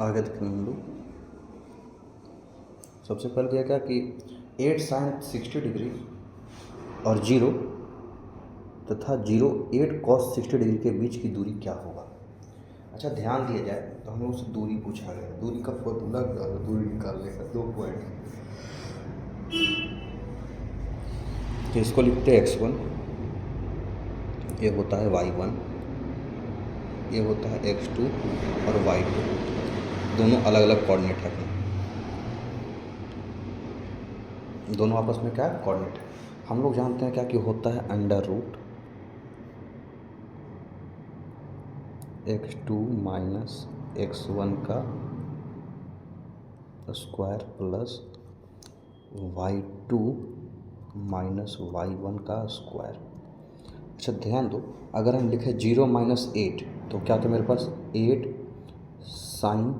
आगे देखेंगे हम लोग। सबसे पहले दिया क्या कि 8 sin 60 डिग्री और 0 तथा 0 8 cos 60 डिग्री के बीच की दूरी क्या होगा। अच्छा, ध्यान दिया जाए तो हमें उससे दूरी पूछा गया। दूरी का फॉर्मूला क्या है, दूरी निकालने का 2 पॉइंट। तो इसको लिखते हैं x1, ये होता है y1, ये होता है x2 और y2, दोनों अलग अलग कोऑर्डिनेट है अपने, दोनों आपस में क्या है, कोऑर्डिनेट है। हम लोग जानते हैं क्या कि होता है under root x2 minus x1 का square plus y2 minus y1 का स्क्वायर। अच्छा ध्यान दो, अगर हम लिखें 0 माइनस 8 तो क्या था मेरे पास 8 साइन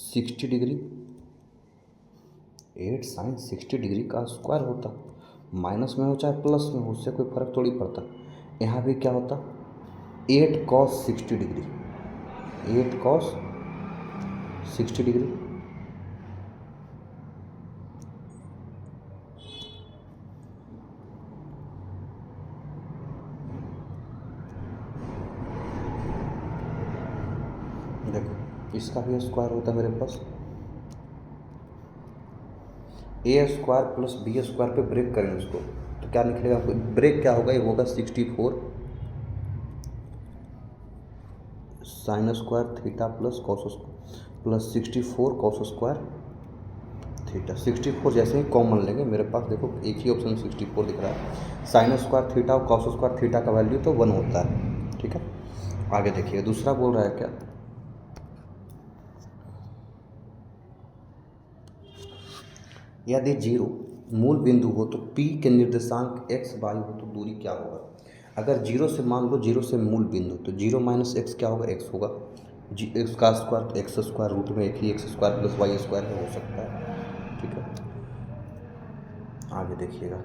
60 डिग्री, 8 साइन 60 डिग्री का स्क्वायर होता। माइनस में हो चाहे प्लस में हो, उससे कोई फ़र्क थोड़ी पड़ता। यहाँ भी क्या होता 8 cos 60 डिग्री, 8 cos 60 डिग्री। देखो इसका भी स्क्वायर होता है मेरे पास, ए स्क्वायर प्लस बी स्क्वायर पे ब्रेक करें उसको तो क्या निकलेगा, ब्रेक क्या होगा, ये होगा 64 sign square theta plus cos square plus 64 cos square theta. 64 जैसे ही कॉमन लेंगे मेरे पास देखो एक ही ऑप्शन 64 दिख रहा है। साइन स्क्वायर थीटा और कॉस स्क्वायर थीटा का वैल्यू तो 1 होता है, ठीक है। आगे देखिए दूसरा बोल रहा है क्या, यदि 0 मूल बिंदु हो तो P के निर्देशांक x y हो तो दूरी क्या होगा। अगर 0 से मान लो 0 से मूल बिंदु तो 0 माइनस एक्स क्या होगा, x होगा। एक्स का स्क्वायर तो एक्स स्क्वायर रूट में एक ही x square plus y square हो सकता है, ठीक है। आगे देखिएगा,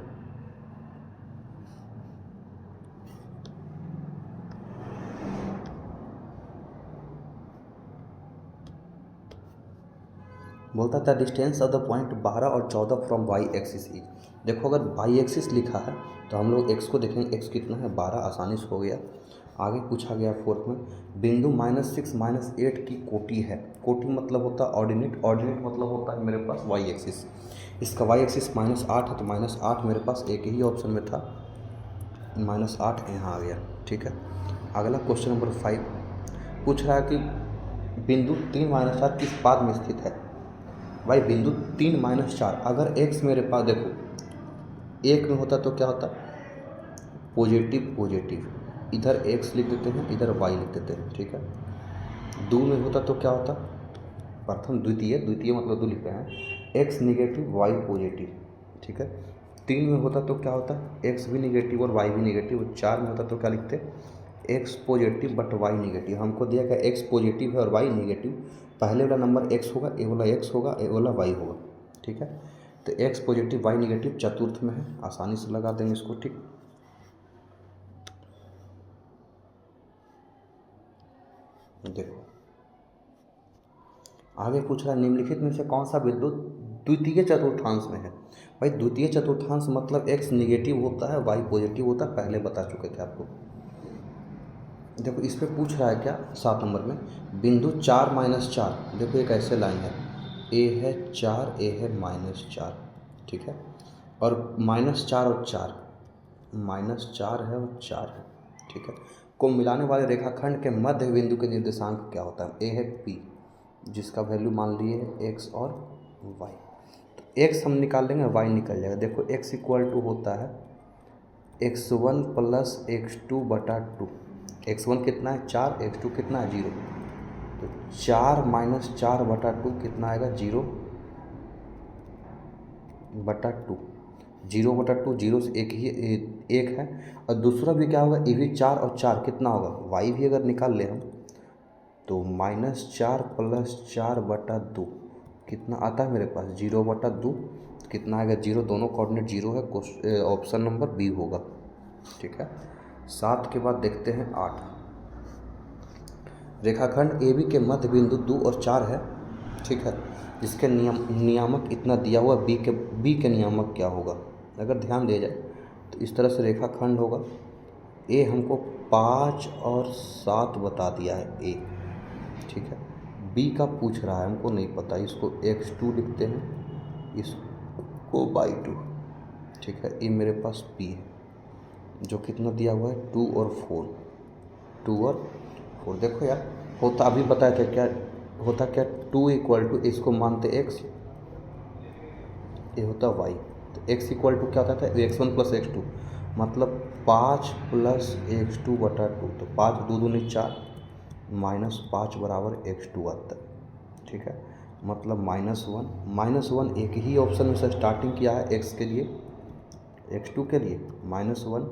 बोलता था डिस्टेंस ऑफ द पॉइंट 12 और 14 फ्रॉम वाई एक्सिस इज। देखो अगर वाई एक्सिस लिखा है तो हम लोग एक्स को देखेंगे, एक्स कितना है 12, आसानी से हो गया। आगे पूछा गया फोर्थ में बिंदु -6 -8 की कोटि है। कोटि मतलब होता है ऑर्डिनेट, ऑर्डिनेट मतलब होता है मेरे पास वाई एक्सिस। इसका वाई एक्सिस -8 है तो -8 मेरे पास एक ही ऑप्शन में था, -8 यहाँ आ गया, ठीक है। अगला क्वेश्चन नंबर 5 पूछ रहा है कि बिंदु 3 -4 किस पाद में स्थित है। भाई बिंदु 3 -4 अगर x मेरे पास देखो 1 में होता तो क्या होता, पॉजिटिव पॉजिटिव, इधर x लिख देते हैं इधर y लिख देते हैं, ठीक है। 2 में होता तो क्या होता, प्रथम द्वितीय, द्वितीय मतलब 2 लिख रहे हैं, x निगेटिव y पॉजिटिव, ठीक है। 3 में होता तो क्या होता, x भी निगेटिव और y भी निगेटिव। 4 में होता तो क्या लिखते, x positive but y negative. हमको दिया गया x पॉजिटिव है और y निगेटिव, पहले वाला नंबर x होगा, ए वाला x होगा, ए वाला y होगा, ठीक है। तो x पॉजिटिव y निगेटिव चतुर्थ में है, आसानी से लगा देंगे इसको, ठीक। देखो आगे पूछ रहा है निम्नलिखित में से कौन सा बिंदु द्वितीय चतुर्थांश में है। भाई द्वितीय चतुर्थांश मतलब x निगेटिव होता है y पॉजिटिव होता है, पहले बता चुके थे आपको। देखो इस पे पूछ रहा है क्या 7 नंबर में बिंदु 4 -4, देखो एक ऐसे लाइन है, a है 4, a है -4, ठीक है। और -4 और 4, -4 है और 4 है, ठीक है। को मिलाने वाले रेखाखंड के मध्य बिंदु के निर्देशांक क्या होता है, a है p, जिसका वैल्यू मान लिए x और y। तो x हम निकाल लेंगे, y निकल जाएगा। देखो x इक्वल टू होता है x1 प्लस x2 बटा 2। x1 कितना है 4, x2 कितना है 0, तो 4 - 4 बटा 2 कितना आएगा 0 बटा 2। 0 बटा 2, 0 से एक ही एक है। और दूसरा भी क्या होगा, ये भी 4 और 4 कितना होगा, y भी अगर निकाल ले हम तो -4 प्लस 4 बटा 2 कितना आता है मेरे पास 0 बटा 2, कितना आएगा 0, दोनों कोऑर्डिनेट 0 है, ऑप्शन नंबर बी होगा, ठीक है। 7 के बाद देखते हैं 8। रेखाखंड ए बी के मध्य बिंदु 2 और 4 है, ठीक है। जिसके नियामक इतना दिया हुआ, बी के नियामक क्या होगा। अगर ध्यान दिया जाए तो इस तरह से रेखाखंड होगा। ए हमको 5 और 7 बता दिया है ए, ठीक है। बी का पूछ रहा है, हमको नहीं पता, इसको x2 लिखते हैं, इसको y2, ठीक है। ये मेरे पास बी है जो कितना दिया हुआ है 2 और 4, 2 और 4। देखो यार, होता अभी बताया था क्या होता, क्या 2 इक्वल टू, इसको मानते x, ये होता y, तो x इक्वल टू क्या होता था x1 प्लस x2, मतलब 5 प्लस x2 बटा 2, तो 5 2 दूनी 4, -5 बराबर x2 आता है, ठीक है। मतलब -1 एक ही ऑप्शन में से स्टार्टिंग किया है x के लिए, x2 के लिए -1,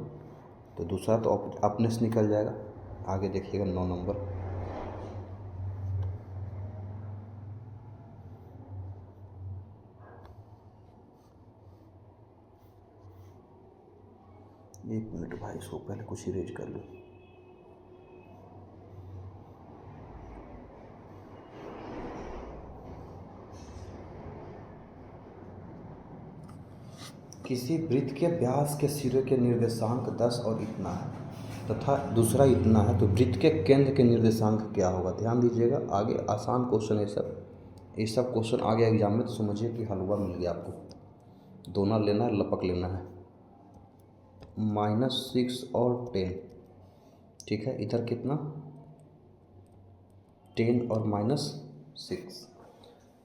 तो दूसरा तो अपने से निकल जाएगा। आगे देखिएगा 9 नंबर। एक मिनट भाई, इसको पहले कुछ इरेज कर लो। किसी वृत्त के व्यास के सिरे के निर्देशांक 10 और इतना है तथा दूसरा इतना है, तो वृत्त के केंद्र के निर्देशांक क्या होगा। ध्यान दीजिएगा, आगे आसान क्वेश्चन है सब, ये सब क्वेश्चन आगे एग्जाम में तो समझिए कि हलवा मिल गया आपको, दोना लेना है, लपक लेना है। -6 और 10, ठीक है। इधर कितना 10 और -6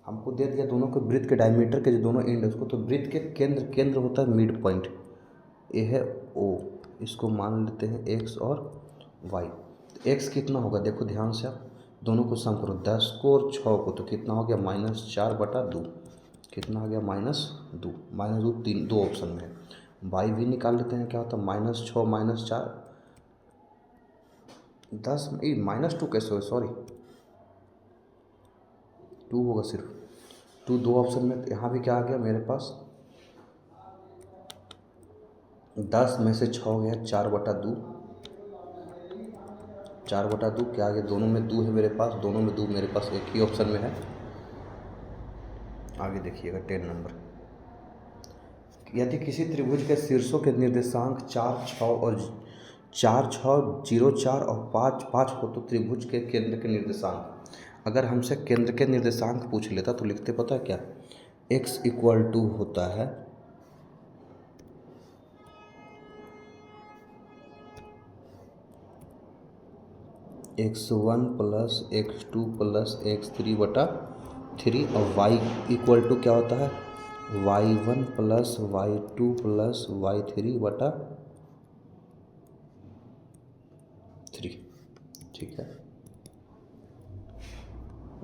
हमको दे दिया, दोनों के वृत्त के डायमीटर के जो दोनों एंड है उसको, तो वृत्त के केंद्र होता है मिड पॉइंट, ये है O, इसको मान लेते हैं x और y। x कितना होगा, देखो ध्यान से आप दोनों को सम करो, 10 को और 6 को, तो कितना हो गया -4 बटा 2, कितना हो गया -2 तीन दो ऑप्शन में है। y भी निकाल लेते हैं, क्या होता है -6 -4 10, -2 कैसे हो, सॉरी 2 होगा सिर्फ, 2 दो ऑप्शन में, तो यहाँ भी क्या आ गया मेरे पास 10 में से 6 हो गया 4 बटा 2, 4 बटा 2 क्या आ गया, दोनों में 2 है मेरे पास, दोनों में 2 मेरे पास एक ही ऑप्शन में है। आगे देखिएगा 10 नंबर। यदि किसी त्रिभुज के शीर्षों के निर्देशांक 4 6 और 0 4 और 5 5 हो तो त्रिभुज के केंद्र के निर्देशांक। अगर हमसे केंद्र के निर्देशांक पूछ लेता तो लिखते पता है क्या, x इक्वल टू होता है x1 plus x2 plus x3 बटा 3, और y इक्वल टू क्या होता है y1 plus y2 plus y3 बटा 3, ठीक है।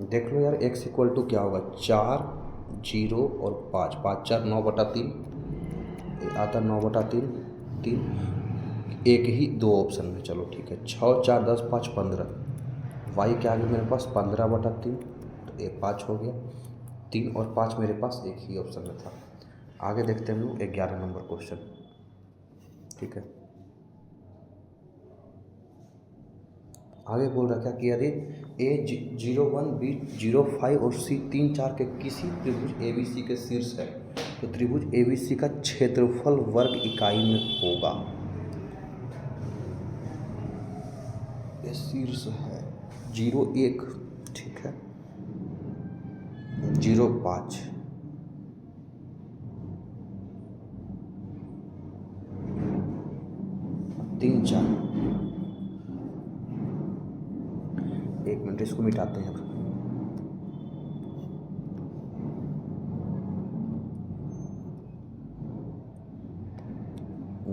देख लो यार, x इक्वल टू क्या होगा 4 0 और 5, 5 4 9 बटा 3 आता 9 बटा 3, एक ही दो ऑप्शन में, चलो ठीक है। 6 4 10 5 15, y के आगे मेरे पास 15 बटा 3, तो ये 5 हो गया, 3 और 5 मेरे पास एक ही ऑप्शन में था। आगे देखते हैं हम लोग 11 नंबर क्वेश्चन, ठीक है। आगे बोल रहा क्या कि यदि A01 B05 और C3 4 के किसी त्रिभुज ABC के शीर्ष है तो त्रिभुज ABC का क्षेत्रफल वर्ग इकाई में होगा। ये शीर्ष है 01, ठीक है, 05 3 4, एक मिनट इसको मिटाते हैं।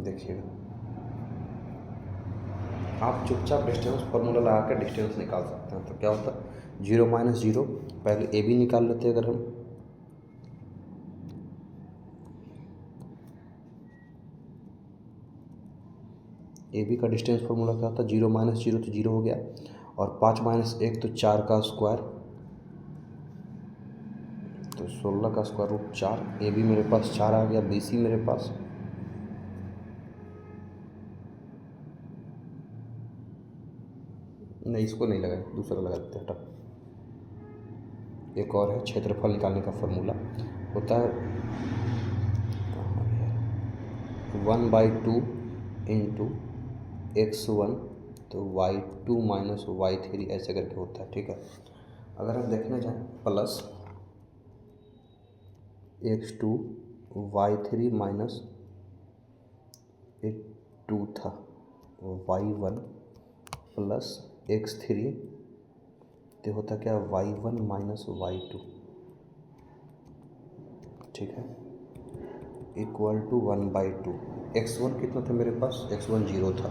देखिएगा, आप चुपचाप डिस्टेंस फार्मूला लगा कर डिस्टेंस निकाल सकते हैं। तो क्या होता है 0 - 0, पहले ए बी निकाल लेते हैं। अगर हम ए बी का डिस्टेंस फार्मूला क्या होता है 0 - 0 तो 0 हो गया, और 5 - 1 तो 4 का स्क्वायर, तो 16 का स्क्वायर रूट 4। ए बी मेरे पास 4 आ गया, बी सी मेरे पास नहीं, इसको नहीं लगाए, दूसरा लगा देते हैं। हटा। एक और है क्षेत्रफल निकालने का फॉर्मूला, होता है 1/2 इंटू x1 तो y2 माइनस y3 ऐसे करके होता है। ठीक है, अगर हम देखने जाएं प्लस x2 y3 माइनस 2 था, y1 प्लस x3 तो होता क्या, y1 माइनस y2। ठीक है, इक्वल टू 1/2। x1 कितना था मेरे पास, x1 जीरो था।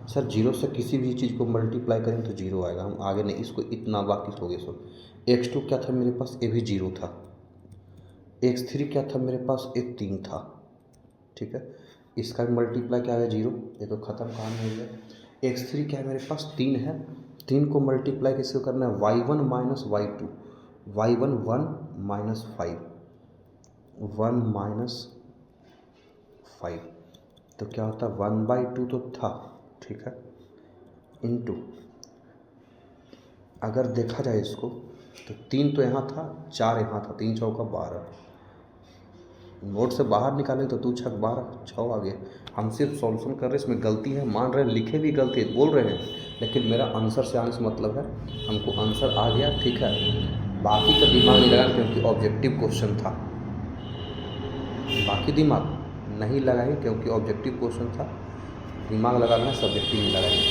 सर जीरो से किसी भी चीज़ को मल्टीप्लाई करें तो जीरो आएगा, हम आगे नहीं, इसको इतना बाकी हो गया। सो x2 क्या था मेरे पास, ये भी जीरो था। x3 क्या था मेरे पास, ये 3 था। ठीक है, इसका भी मल्टीप्लाई क्या आ गया, जीरो, ये तो ख़त्म कहानी हो गया। x3 क्या है मेरे पास, 3 है, 3 को मल्टीप्लाई किसको करना है, y1 minus y2, y1 1 minus 5, 1 minus 5 तो क्या होता है 1/2 तो था। ठीक है, इनटू अगर देखा जाए इसको तो 3 तो यहाँ था, 4 यहाँ था, 3 चौका 12। नोट से बाहर निकालें तो 2 छक 12, 6 आ गया। हम सिर्फ सॉल्यूशन कर रहे हैं, इसमें गलती है मान रहे हैं, लिखे भी गलती है बोल रहे हैं, लेकिन मेरा आंसर से आने से मतलब है हमको आंसर आ गया। ठीक है, बाकी का दिमाग नहीं लगाना क्योंकि ऑब्जेक्टिव क्वेश्चन था, बाकी दिमाग नहीं लगाए क्योंकि ऑब्जेक्टिव क्वेश्चन था। दिमाग लगाना है, सब्जेक्टिव नहीं लगाएंगे।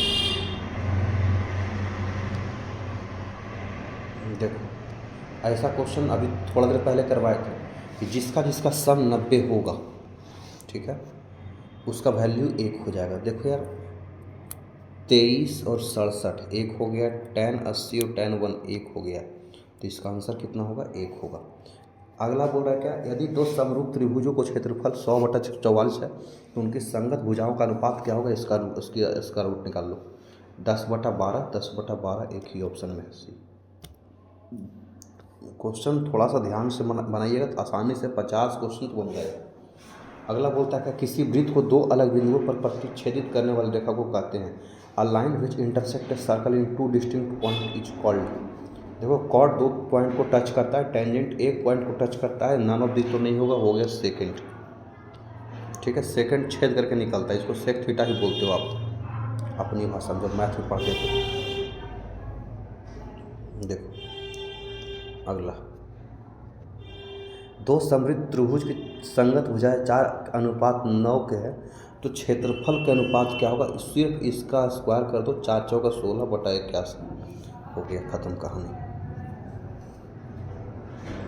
देखो ऐसा क्वेश्चन अभी थोड़ा देर पहले करवाए थे कि जिसका जिसका सम 90 होगा, ठीक है, उसका वैल्यू 1 हो जाएगा। देखो यार 23 और 67 1 हो गया, tan 80 और tan 1 1 हो गया, तो इसका आंसर कितना होगा, 1 होगा। अगला बोल रहा है क्या, यदि दो समरूप त्रिभुजों को क्षेत्रफल 100/44 है तो उनकी संगत भुजाओं का अनुपात क्या होगा, इसका रूट निकाल लो। 10/12, 10/12 एक ही ऑप्शन में है सी। क्वेश्चन थोड़ा सा ध्यान से बनाइएगा तो आसानी से 50 क्वेश्चन तो बन जाएगा। अगला बोलता है कि किसी वृत्त को 2 अलग बिंदुओं पर प्रतिच्छेदित करने वाली रेखा को कहते हैं a line which intersect a circle in 2 distinct point is called. देखो कॉर्ड 2 पॉइंट को टच करता है, टेंजेंट 1 पॉइंट को टच करता है, नन ऑफ दिस तो नहीं होगा, हो गया सेकंड। ठीक है, सेकंड छेद करके निकलता है, इसको सेक थीटा ही बोलते हो आप अपनी भाषा में जब मैथ में पढ़ते थे। देखो अगला, दो समृद्ध त्रिभुज की संगत भुजाएं 4:9 के है तो क्षेत्रफल के अनुपात क्या होगा, सिर्फ इसका स्क्वायर कर दो, 4 चौका 16/81 हो गया, खत्म कहानी।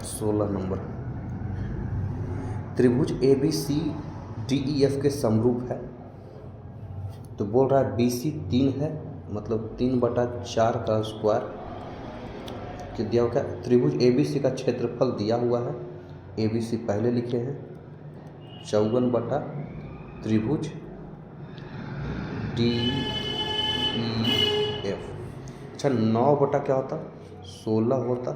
16 नंबर, त्रिभुज ABCDEF के समरूप है तो बोल रहा है BC 3 है, मतलब 3/4 का स्क्वायर कि दिया होगा। त्रिभुज ABC का क्षेत्रफल दिया हुआ है, ABC पहले लिखे हैं 54 त्रिभुज DEF। अच्छा 9 क्या होता, 16 होता,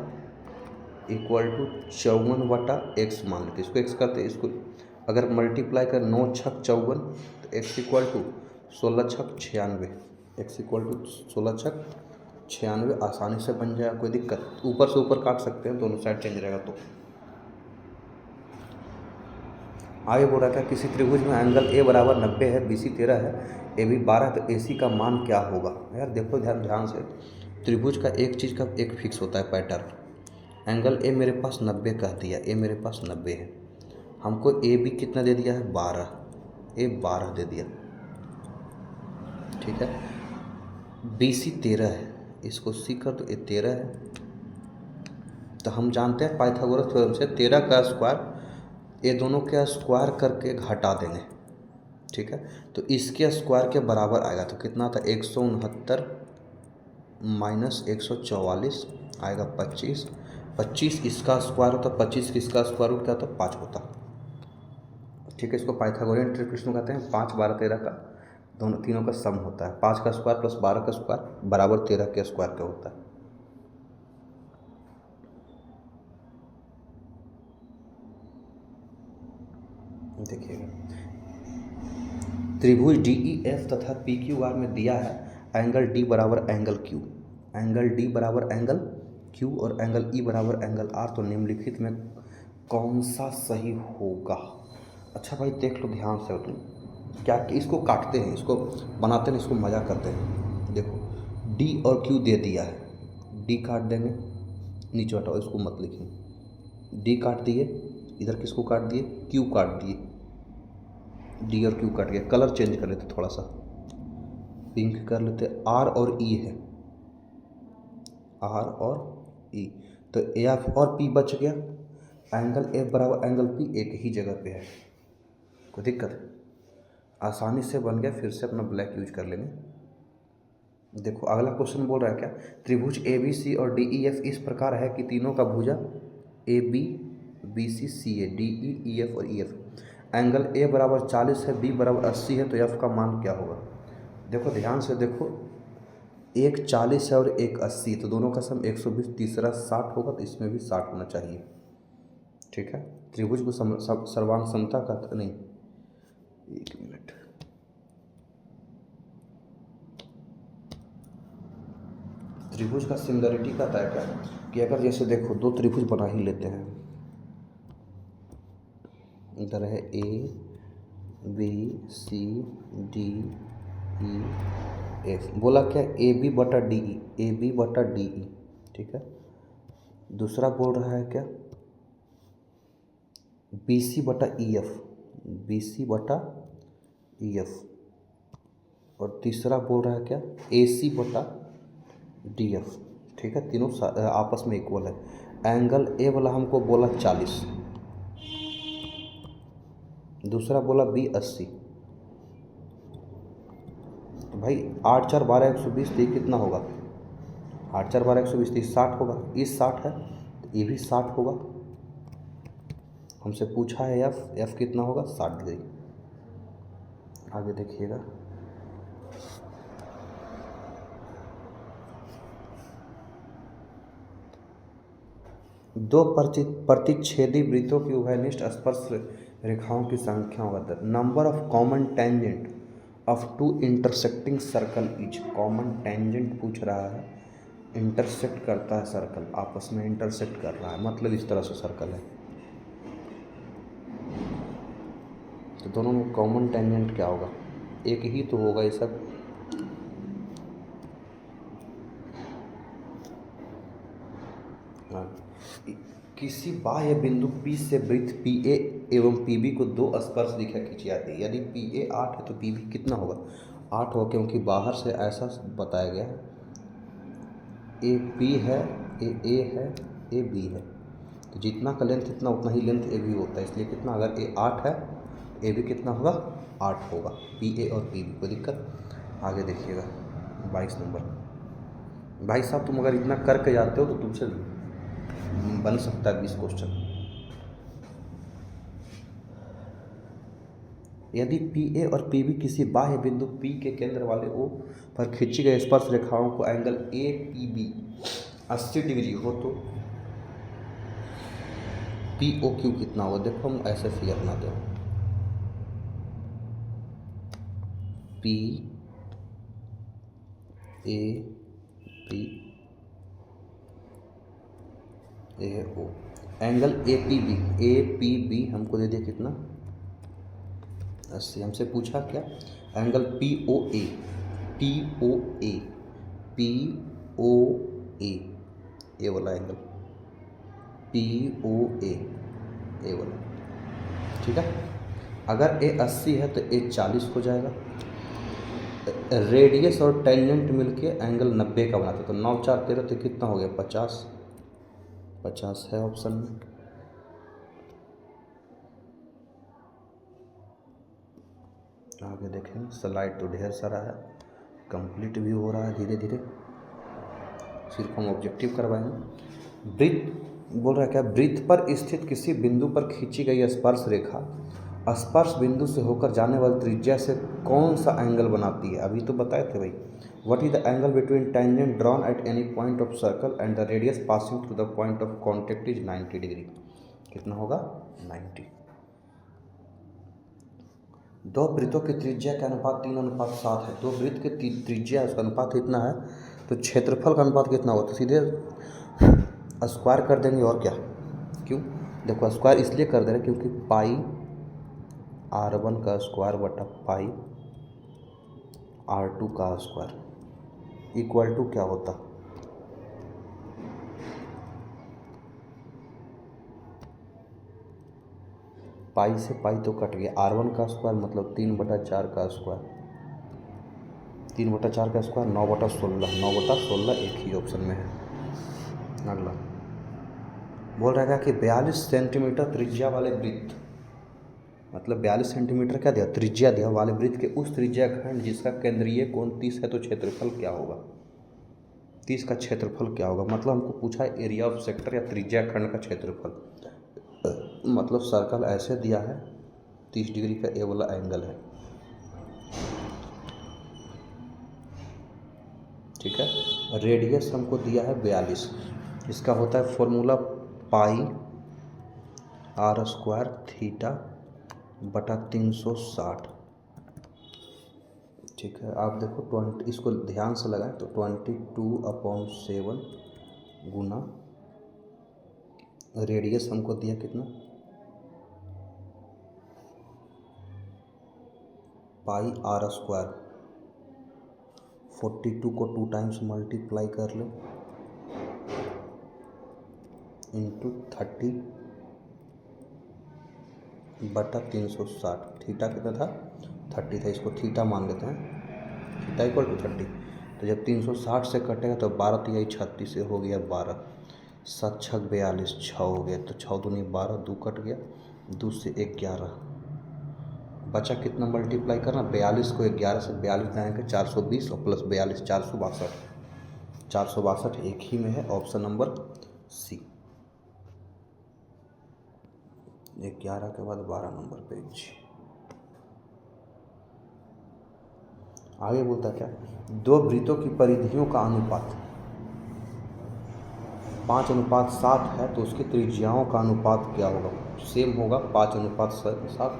इक्वल टू 54/x मान लेते, इसको x करते, इसको अगर मल्टीप्लाई कर 9 छक 54 तो x इक्वल टू 16 छक 96, x इक्वल टू 16 छक 96 आसानी से बन जाएगा, कोई दिक्कत। ऊपर से ऊपर काट सकते हैं, दोनों साइड चेंज रहेगा। तो आगे बोल रहा था किसी त्रिभुज में एंगल A बराबर 90 है, BC 13 है, AB 12 तो AC का मान क्या होगा। यार देखो ध्यान से, त्रिभुज का एक चीज़ का एक फिक्स होता है पैटर्न। एंगल A मेरे पास 90 कह दिया, A मेरे पास 90 है, हमको AB कितना दे दिया है 12, A 12 दे दिया। ठीक है, BC 13 है, इसको C कर तो ये 13 है, तो हम जानते हैं पाइथागोरस थ्योरम से 13 का स्क्वायर ये दोनों के स्क्वायर करके घटा देंगे। ठीक है, तो इसके स्क्वायर के बराबर आएगा तो कितना था 169 माइनस 144 आएगा 25, 25 इसका स्क्वायर होता, 25 किसका स्क्वायर रूट क्या होता, 5 होता। ठीक है, इसको पाइथागोरियन ट्रिक कहते हैं, 5 12 13 का दोनों तीनों का सम होता है, 5 का स्क्वायर प्लस 12 का स्क्वायर बराबर 13 के स्क्वायर का होता है। देखिएगा त्रिभुज DEF तथा PQR में दिया है एंगल D बराबर एंगल Q। एंगल डी बराबर एंगल क्यू और एंगल ई बराबर एंगल आर, तो निम्नलिखित में कौन सा सही होगा। अच्छा भाई देख लो ध्यान से तुम, क्या इसको काटते हैं, इसको बनाते हैं, इसको मजा करते हैं। देखो डी और क्यू दे दिया है, डी काट देंगे, नीचे हटाओ इसको मत लिखिए, डी काट दिए, इधर किसको काट दिए, क्यू काट दिए, डी और क्यू काट गया। कलर चेंज कर लेते, थोड़ा सा पिंक कर लेते, आर और ई है, आर और ई, तो एफ और पी बच गया। एंगल एफ बराबर एंगल पी एक ही जगह पे है, कोई दिक्कत है, आसानी से बन गया। फिर से अपना ब्लैक यूज कर लेंगे। देखो अगला क्वेश्चन बोल रहा है क्या, त्रिभुज ए बी सी और डी ई एफ इस प्रकार है कि तीनों का भुजा A B B C C A D E F और ई एफ, एंगल ए बराबर 40 है, बी बराबर 80 है, तो एफ का मान क्या होगा। देखो ध्यान से देखो, एक 40 है और एक 80, तो दोनों का सम 120, तीसरा 60 होगा, तो इसमें भी 60 होना चाहिए। ठीक है, त्रिभुज को सर्वांग समता का नहीं, एक मिनट, त्रिभुज का सिमिलरिटी का है क्या कि अगर जैसे देखो दो त्रिभुज बना ही लेते हैं, इधर है A B C D E F, बोला क्या ए बी बटा डी ई, ए बी बटा डी ई, ठीक है। दूसरा बोल रहा है क्या बी सी बटा ई एफ, बी सी बटा ई एफ, और तीसरा बोल रहा है क्या ए सी बटा डी एफ, ठीक है। तीनों आपस में इक्वल है। एंगल ए वाला हमको बोला 40, दूसरा बोला बी 80, तो भाई 8 4 12 120, तो ये कितना होगा, 8 4 12 120, तो 60 होगा, इस 60 है तो ये भी 60 होगा। हमसे पूछा है एफ कितना होगा, 60 डिग्री। आगे देखिएगा, दो प्रतिच्छेदी वृत्तों की उभयनिष्ठ स्पर्श रेखाओं की संख्याओं का दर, number of common tangent of two intersecting circle each, common tangent पूछ रहा है, इंटरसेक्ट करता है सर्कल, आपस में इंटरसेक्ट कर रहा है, मतलब इस तरह से सर्कल है, तो दोनों में कॉमन टेंजेंट क्या होगा, एक ही तो होगा ये सब। किसी बाह्य बिंदु P से वृत्त PA एवं PB को दो स्पर्श रेखा खींची जाती है, यदि PA 8 है तो PB कितना होगा, 8 होगा, क्योंकि बाहर से ऐसा बताया गया है, ए पी है, ए है, ए बी है, तो जितना का लेंथ इतना उतना ही लेंथ ए बी होता है, इसलिए कितना, अगर ए 8 है ए बी कितना होगा, 8 होगा, PA और PB, कोई दिक्कत। आगे देखिएगा 22 नंबर। भाई साहब तुम अगर इतना करके जाते हो तो तुमसे बन सकता है 20 क्वेश्चन। यदि PA और PB किसी बाह्य बिंदु P के केंद्र वाले O पर खींची गई स्पर्श रेखाओं को एंगल APB 80 डिग्री हो तो POQ कितना होगा। देखो हम ऐसे फिगर बनाते हैं, PAPO, एंगल APB हमको दे दिया कितना, 80। हमसे पूछा क्या, एंगल POA ए वाला एंगल POA ए वाला, ठीक है। अगर A 80 है तो A 40 हो जाएगा, रेडियस और टेंजेंट मिलके एंगल 90 का बनाते, तो 9 4 13, तो कितना हो गया, 50 है ऑप्शन में। आगे देखें, स्लाइड तो ढेर सारा है, कंप्लीट भी हो रहा है धीरे धीरे, सिर्फ हम ऑब्जेक्टिव करवाएंगे। वृत्त बोल रहा है क्या, वृत्त पर स्थित किसी बिंदु पर खींची गई स्पर्श रेखा स्पर्श बिंदु से होकर जाने वाली त्रिज्या से कौन सा एंगल बनाती है, अभी तो बताए थे भाई। What is the angle between tangent drawn at any point of circle and the radius passing through the point of contact is 90 degree, कितना होगा, 90। दो वृत्तों की त्रिज्या का अनुपात 3:7 है, दो वृत्त के त्रिज्या उसका अनुपात इतना है, तो क्षेत्रफल का अनुपात कितना होगा, तो सीधे स्क्वायर कर देंगे और क्या। क्यों, देखो स्क्वायर इसलिए कर दे रहे हैं क्योंकि पाई r1 का स्क्वायर बटा पाई r2 का स्क्वायर इक्वल टू क्या होता, पाई से पाई तो कट गया, r1 का स्क्वायर मतलब 3/4 का स्क्वायर, 3/4 का स्क्वायर 9/16, 9/16 एक ही ऑप्शन में है। अगला बोल रहा है कि 42 सेंटीमीटर त्रिज्या वाले वृत्त, मतलब 42 सेंटीमीटर क्या दिया, त्रिज्या दिया वाले वृत्त के उस त्रिज्या खंड जिसका केंद्रीय कोण 30 है तो क्षेत्रफल क्या होगा, 30 का क्षेत्रफल क्या होगा। मतलब हमको पूछा है एरिया ऑफ सेक्टर या त्रिज्या खंड का क्षेत्रफल, मतलब सर्कल ऐसे दिया है 30 डिग्री का ए वाला एंगल है, ठीक है। रेडियस हमको दिया है 42, इसका होता है फॉर्मूला पाई r स्क्वायर थीटा बटा 360, ठीक है। आप देखो 20, इसको ध्यान से लगाएं तो 22/7 गुना रेडियस हमको दिया कितना, पाई r स्क्वायर, 42 को 2 टाइम्स मल्टीप्लाई कर लो इंटू 30/360, थीटा कितना था 30 था, इसको थीटा मान लेते हैं, थीटा इक्वल टू 30। तो जब 360 से कटेगा तो 12 तिहाई 36 से हो गया 12, 7 छक 42, 6 हो गया, तो 6 दूनी 12, 2 कट गया, 2 से 11 बचा, कितना मल्टीप्लाई करना, 42 को 11 से 42 जाएंगे 420 और प्लस 42 462, 462 एक ही में है, ऑप्शन नंबर सी। 11 के बाद 12 नंबर पेज। आगे बोलता क्या, दो वृत्तों की परिधियों का अनुपात 5:7 है तो उसकी त्रिज्याओं का अनुपात क्या होगा, सेम होगा 5:7,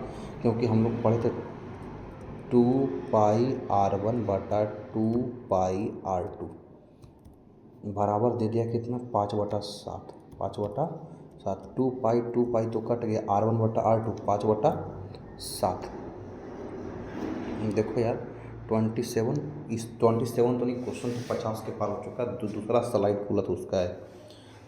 क्योंकि हम लोग पढ़े थे 2πr1 बटा 2πr2 बराबर दे दिया कितना 5/7, 5/7, 2π तो कट गया, r1 बटा r2 5/7। देखो यार 27, इस 27 तो नहीं, क्वेश्चन तो 50 के पार हो चुका है, दूसरा स्लाइड खुला तो उसका है।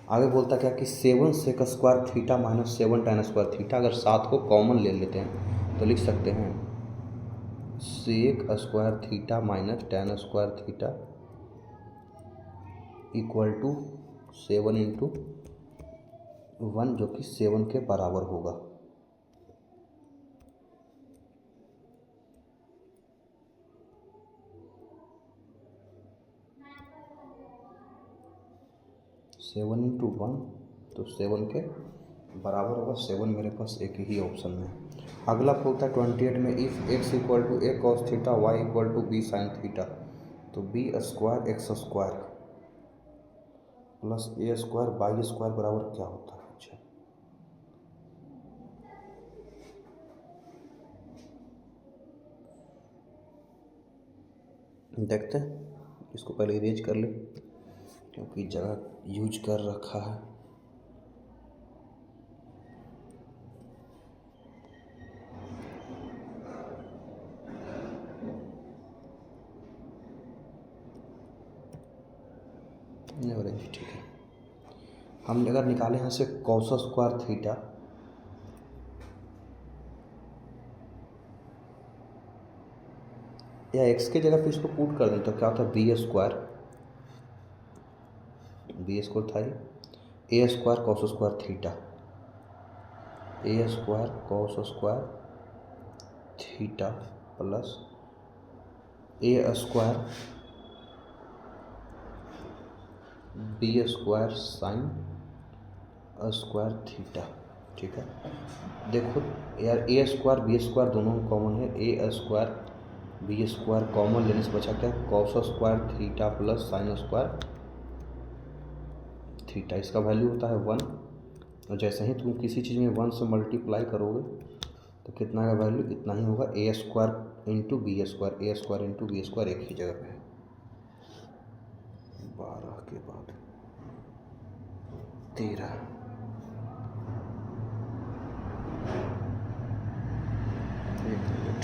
आगे बोलता क्या कि 7 sec square theta minus 7 tan square theta, अगर 7 को कॉमन ले लेते हैं तो लिख सकते हैं sec square theta minus tan square theta equal to 7 into 1 जो कि 7 के बराबर होगा। सेवन इंटू 1 तो 7 के बराबर होगा, 7 मेरे पास एक ही ऑप्शन में है। अगला बोलता है 28 में if x equal to a cos theta Y equal to b sin theta, तो b square x square plus a square by square बराबर क्या होता है। अच्छा देखते हैं, इसको पहले इरेज कर ले क्योंकि जगह यूज कर रखा है। ठीक है, हम अगर निकाले यहाँ से cos स्क्वायर थीटा, या x की जगह पे इसको पुट कर दें तो क्या होता है बी स्क्वायर था a square cos square theta, a square cos square theta plus a square b square sine square theta. ठीक है, देखो यार ए स्क्वायर बी स्क्वायर दोनों कॉमन है, a square b square common लेने से बचा क्या cos square theta plus sine square theta, इसका वैल्यू होता है 1। और जैसे ही तुम किसी चीज़ में 1 से मल्टीप्लाई करोगे तो कितना का वैल्यू इतना ही होगा, ए स्क्वायर इंटू बी स्क्वायर, ए स्क्वायर इंटू बी स्क्वायर एक ही जगह पे है। 12 के बाद 13, एक मिनट,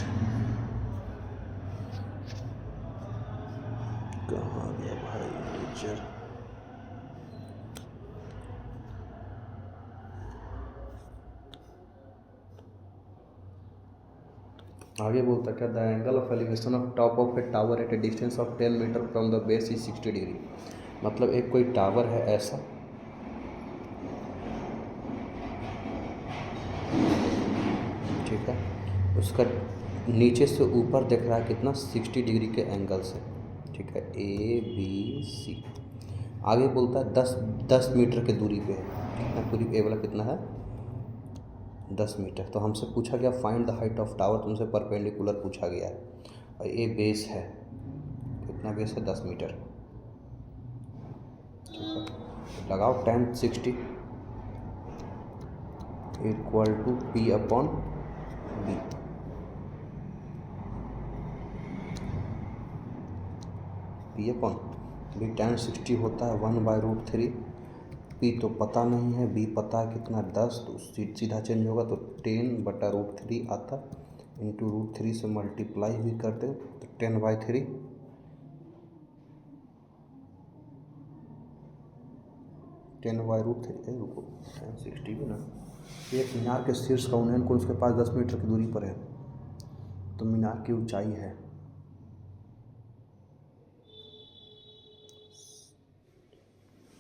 कहाँ गया भाई टीचर। आगे बोलता क्या, the angle of elevation of top of a tower at a distance of 10 metre from the base is 60 degree. मतलब एक कोई टावर है ऐसा, ठीक है, उसका नीचे से ऊपर दिख रहा है कितना, 60 डिग्री के एंगल से, ठीक है, ए बी सी। आगे बोलता है 10 मीटर के दूरी पे है, कितना पूरी ए वाला कितना है 10 मीटर। तो हमसे पूछा गया find the height of tower, तुमसे परपेंडिकुलर पूछा गया है, और ये बेस है, कितना बेस है 10 मीटर, ठीक है। लगाओ tan 60 equal to P upon B. P upon B tan 60 होता है 1/√3। पी तो पता नहीं है, बी पता है कितना 10, तो सीधा चेंज होगा तो 10/√3 आता, इंटू √3 से मल्टीप्लाई भी करते तो 10/3, रुको tan 60 भी ना, एक मीनार के शीर्ष का उन्नयन कोण उसके पास 10 मीटर की दूरी पर है, तो मीनार की ऊंचाई है,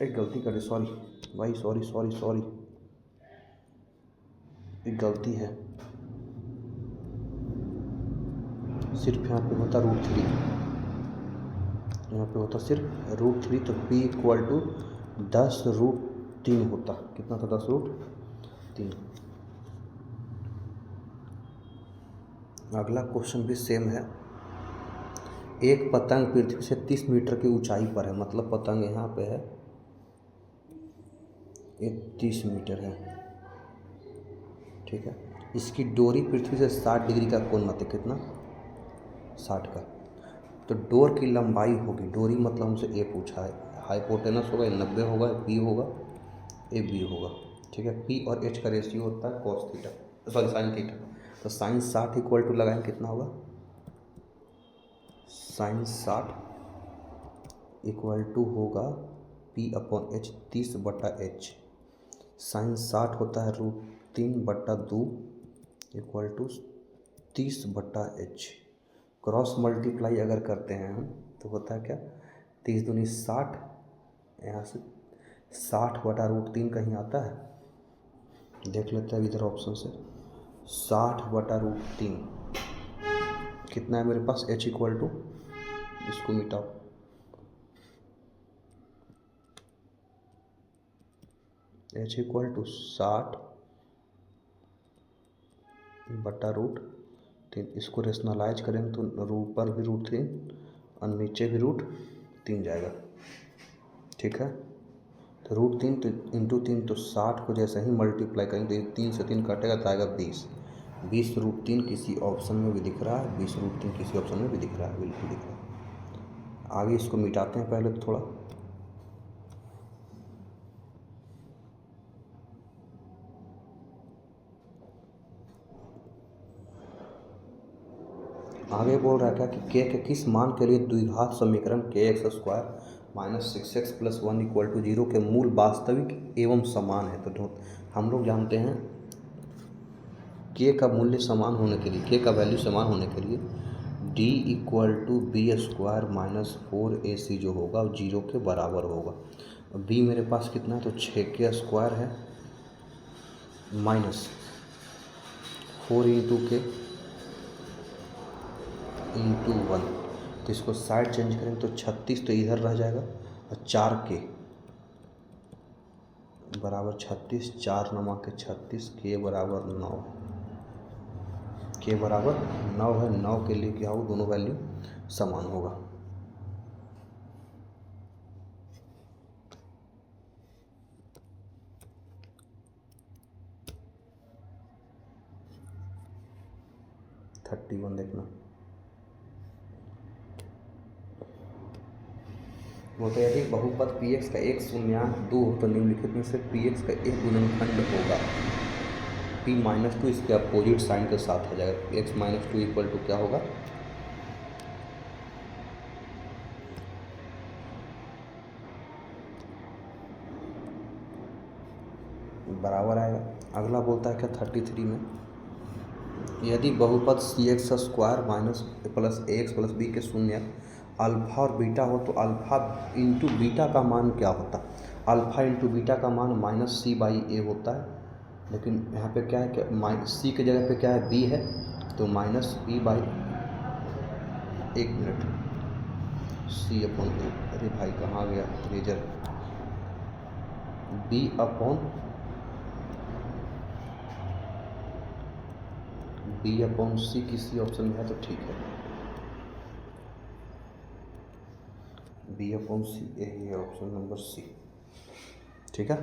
एक गलती करे, सॉरी भाई, सॉरी, एक गलती है, सिर्फ यहाँ पे होता √3, यहाँ पे होता सिर्फ √3, तो p इक्वल टू 10√3 होता, कितना था 10√3। अगला क्वेश्चन भी सेम है, एक पतंग पृथ्वी से 30 मीटर की ऊंचाई पर है, मतलब पतंग यहाँ पे है, ये 30 मीटर है, ठीक है, इसकी डोरी पृथ्वी से 60 डिग्री का कोण मत, कितना 60 का, तो डोर की लंबाई होगी, डोरी मतलब हमसे ए पूछा है, हाइपोटेनस होगा, 90 होगा, पी होगा, ए बी होगा, ठीक है। पी और एच का रेशियो होता है cos theta, sorry sine theta, तो साइन 60 इक्वल टू लगाएं कितना होगा, साइन 60 इक्वल टू होगा p upon h 30/h, sine 60 होता है √3/2 equal to 30/h। Cross multiply अगर करते हैं हम तो होता है क्या, 30 दूनी 60, यहाँ से 60/√3 कहीं आता है, देख लेते हैं इधर ऑप्शन से, 60/√3 कितना है मेरे पास, h इक्वल टू, इसको मिटाओ, h इक्वल टू 60/√3, इसको रेशनलाइज करेंगे तो ऊपर भी √3 और नीचे भी √3 जाएगा, ठीक है। तो √3 तो इंटू 3, तो 60 को जैसे ही मल्टीप्लाई करेंगे तो 3 से 3 कटेगा तो आएगा 20, 20√3 किसी ऑप्शन में भी दिख रहा है, 20√3 किसी ऑप्शन में भी दिख रहा है, बिल्कुल दिख रहा है। आगे इसको मिटाते हैं पहले थोड़ा, आगे बोल रहा था कि के किस मान के लिए द्विघात समीकरण kx² - 6x + 1 = 0 के मूल वास्तविक एवं समान है। तो हम लोग जानते हैं के का मूल्य समान होने के लिए, के का वैल्यू समान होने के लिए d = b² - 4ac जो होगा वो 0 के बराबर होगा। b मेरे पास कितना है, तो 6k² है माइनस 4 × k इंटू 1, तो इसको साइड चेंज करें तो 36 तो इधर रह जाएगा, और 4k बराबर 36, 4 × 36, k बराबर 9, k बराबर 9 है, 9 के लिए क्या हो, दोनों वैल्यू समान होगा। देखना, बोलते हैं यदि बहुपद पी एक्स का एक शून्यांक 2 हो तो निम्नलिखित में से पी एक्स का एक गुणनखंड होगा। पी माइनस टू इसके अपोजिट साइन के साथ आ जाएगा। X minus two equal to क्या होगा, बराबर आएगा। अगला बोलता है क्या 33 में, यदि बहुपद सी एक्स स्क्वायर माइनस प्लस ए एक्स प्लस बी के शून्य अल्फ़ा और बीटा हो तो अल्फ़ा इंटू बीटा का मान क्या होता है। अल्फ़ा इंटू बीटा का मान माइनस सी बाई ए होता है, लेकिन यहाँ पे क्या है कि माइनस सी के जगह पे क्या है, बी है, तो माइनस बी बाई, एक मिनट, सी अपॉन ए, अरे भाई कहाँ गया रेजर, बी अपॉन सी किसी ऑप्शन में है तो ठीक है, बी अपॉन सी यही है ऑप्शन नंबर सी, ठीक है।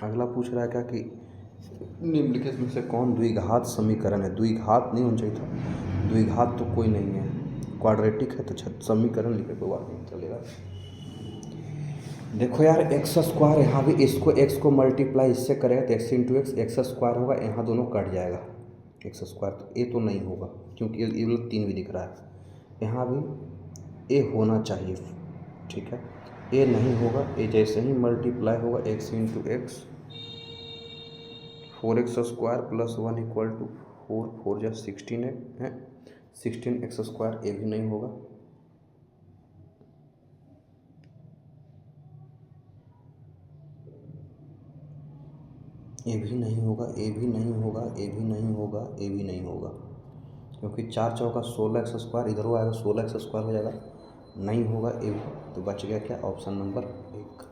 अगला पूछ रहा है क्या कि निम्नलिखित में से कौन द्विघात समीकरण है। द्विघात नहीं होना चाहिए था, द्विघात तो कोई नहीं है, क्वाड्रेटिक है तो समीकरण लिखे कोई बात नहीं चलेगा। देखो यार एक्स स्क्वायर, यहाँ भी इसको एक्स को मल्टीप्लाई इससे करेगा तो x into x, x square होगा, यहाँ दोनों कट जाएगा, एक्स स्क्वायर, तो ए तो नहीं होगा क्योंकि ये लोग 3 भी दिख रहा है। यहाँ भी ए होना चाहिए, ठीक है, ए नहीं होगा, ए जैसे ही मल्टीप्लाई होगा x into x, 4x square plus 1 equal to 4, 4 जा 16 है, 16x स्क्वायर, ए भी नहीं होगा। ए भी नहीं होगा, ए भी नहीं होगा, ए भी नहीं होगा, ए भी नहीं होगा, क्योंकि 4 चौका 16x स्क्वायर, इधर आएगा 16x स्क्वायर हो जाएगा, नहीं होगा ए भी, तो बच गया क्या, ऑप्शन नंबर 1।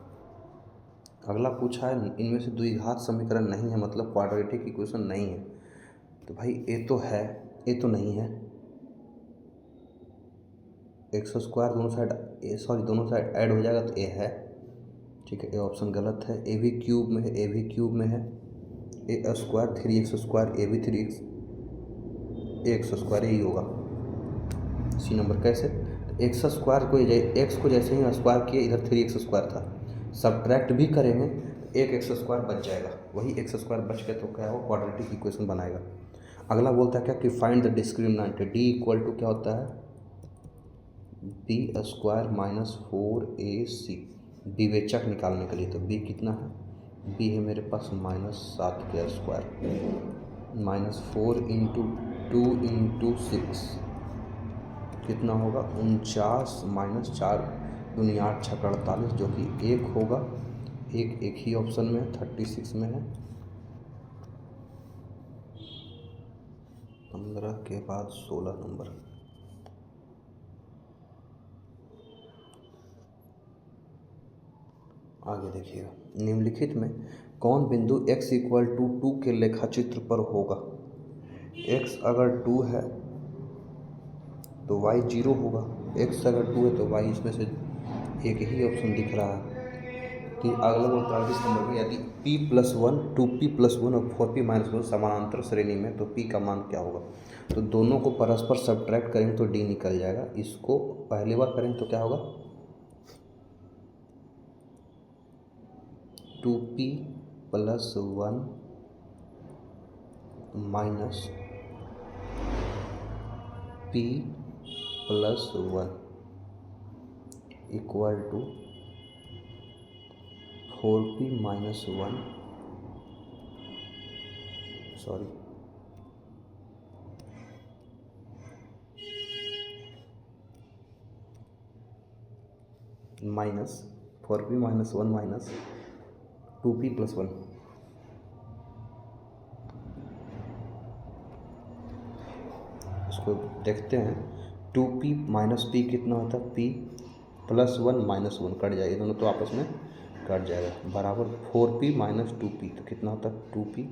अगला पूछा है इनमें से द्विघात समीकरण नहीं है, मतलब क्वाड्रेटिक इक्वेशन नहीं है, तो भाई ए तो है, ए तो नहीं है, एक्स स्क्वायर दोनों साइड दोनों साइड ऐड हो जाएगा तो ए है, ठीक है, ए ऑप्शन गलत है। ए भी क्यूब में है, ए भी क्यूब में है, ए स्क्वायर 3x स्क्वायर, ए भी 3x, एक्स स्क्वायर यही होगा, सी नंबर। कैसे, एक्स स्क्वायर को एक्स को जैसे ही स्क्वायर किए इधर 3x स्क्वायर था, सब्ट्रैक्ट भी करेंगे एक एक्स स्क्वायर बच जाएगा, वही एक्स स्क्वायर बच के तो क्या होगा, क्वाड्रेटिक इक्वेशन बनाएगा। अगला बोलता है क्या कि find the discriminant, D equal to क्या होता है, बी स्क्वायर माइनस 4ac, विवेचक निकालने के लिए, तो बी कितना है, बी है मेरे पास -7 के स्क्वायर, -4 इंटू 2 इंटू 6 कितना होगा, 49 -4 दूनी 8 छक 48, जो कि 1 होगा, एक ही ऑप्शन में 36 में है, 15 के बाद 16 नंबर। आगे देखिएगा, निम्नलिखित में कौन बिंदु x इक्वल टू 2 के लेखाचित्र पर होगा। x अगर 2 है तो y 0 होगा, x अगर 2 है तो y, इसमें से एक ही ऑप्शन दिख रहा है कि अगला वो 43 नंबर में, यदि p+1 2p+1 और 4p-1 समानांतर श्रेणी में तो p का मान क्या होगा। तो दोनों को परस्पर सब्ट्रैक्ट करेंगे तो d निकल जाएगा, इसको पहली बार करेंगे तो क्या होगा, 2p+1 minus p+1 equal to 4p-1, sorry minus 4p-1 minus 2p+1। इसको देखते हैं, 2p माइनस p कितना होता है, p+1 -1 कट जाएगा, दोनों तो आपस में कट जाएगा, बराबर 4p माइनस 2p, तो कितना होता है 2p